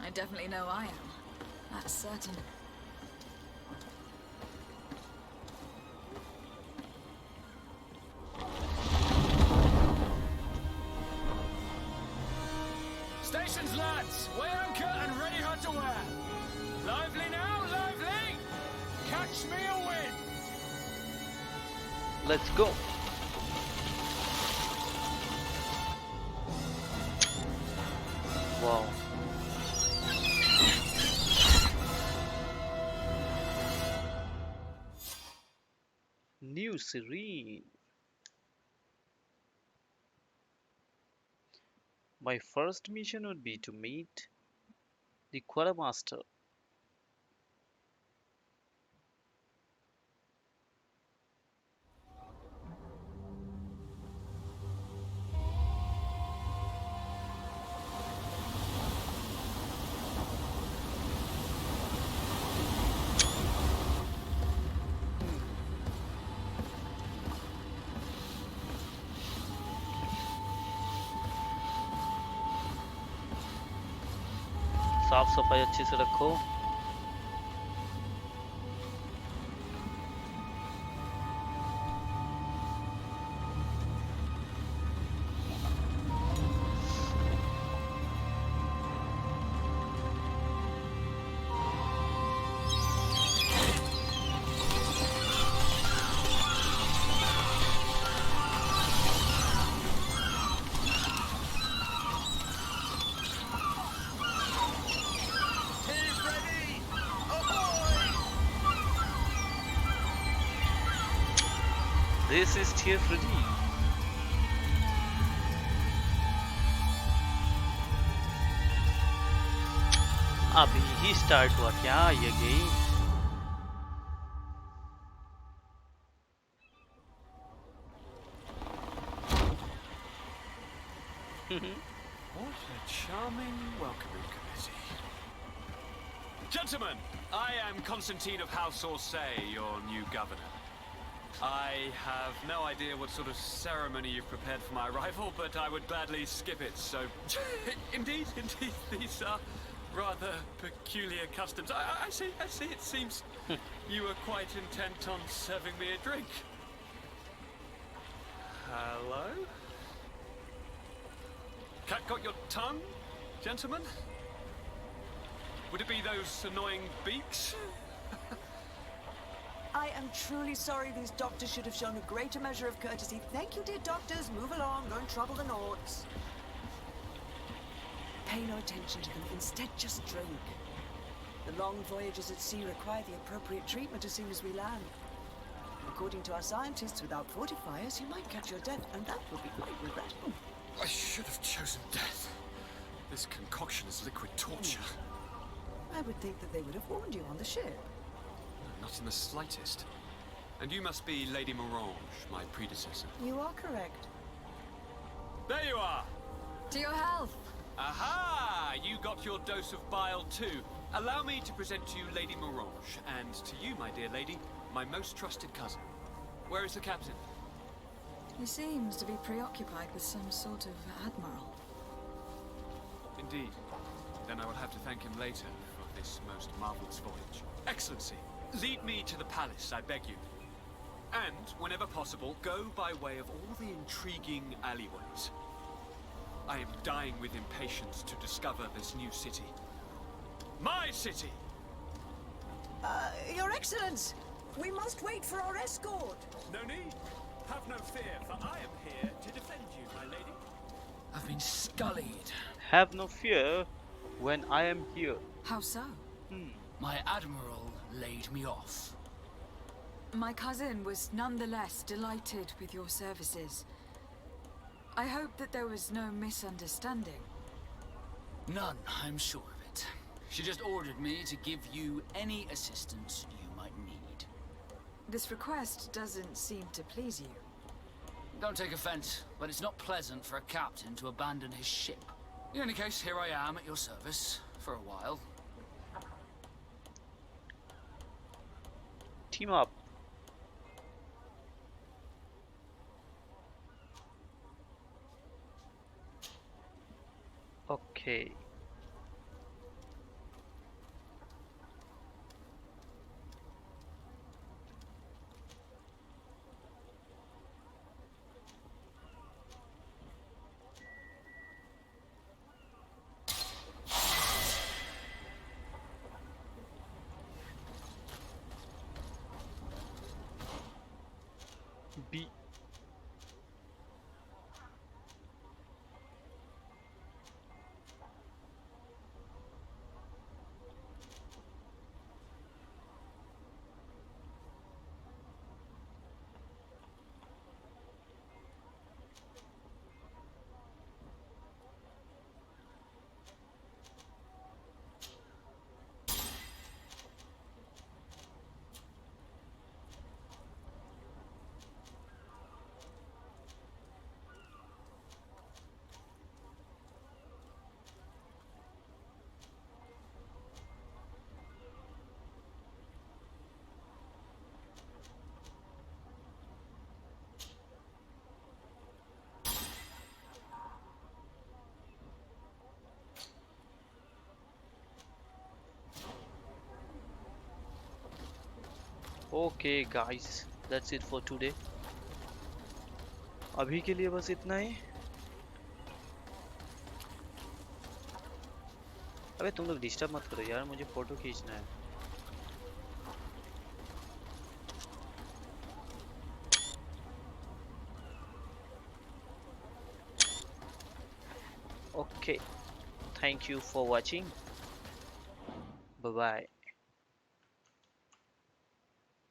I definitely know I am. That's certain. Stations, lads! Weigh anchor and ready hard to wear. Lively now, lively! Catch me a wind! Let's go. Wow. New Serene. My first mission would be to meet the quartermaster. साफ सफाई अच्छे से रखो। This is tier 3. अभी ही start हुआ क्या ये game? What a charming welcoming committee. Gentlemen, I am Constantine of House Orsay, your new governor. I have no idea what sort of ceremony you've prepared for my arrival, but I would gladly skip it, so... Indeed, these are rather peculiar customs. I see, it seems you were quite intent on serving me a drink. Hello? Cat got your tongue, gentlemen? Would it be those annoying beaks? I am truly sorry. These doctors should have shown a greater measure of courtesy. Thank you, dear doctors. Move along. Don't trouble the Nords. Pay no attention to them. Instead, just drink. The long voyages at sea require the appropriate treatment as soon as we land. According to our scientists, without fortifiers, you might catch your death, and that would be quite regrettable. I should have chosen death. This concoction is liquid torture. I would think that they would have warned you on the ship. Not in the slightest. And you must be Lady Morange, my predecessor. You are correct. There you are! To your health! Aha! You got your dose of bile too. Allow me to present to you Lady Morange, and to you, my dear lady, my most trusted cousin. Where is the captain? He seems to be preoccupied with some sort of admiral. Indeed. Then I will have to thank him later for this most marvelous voyage. Excellency, lead me to the palace, I beg you. And, whenever possible, go by way of all the intriguing alleyways. I am dying with impatience to discover this new city. My city! Your Excellence! We must wait for our escort! No need. Have no fear, for I am here to defend you, my lady. I've been scullied. Have no fear when I am here. How so? My admiral laid me off. My cousin was nonetheless delighted with your services. I hope that there was no misunderstanding. None, I'm sure of it. She just ordered me to give you any assistance you might need. This request doesn't seem to please you. Don't take offense, but it's not pleasant for a captain to abandon his ship. In any case, here I am at your service for a while. Team up. Okay. B. Okay guys, that's it for today. अभी के लिए बस इतना ही. अबे तुम लोग disturb मत करो यार, मुझे फोटो खींचना है. Okay, thank you for watching. Bye bye.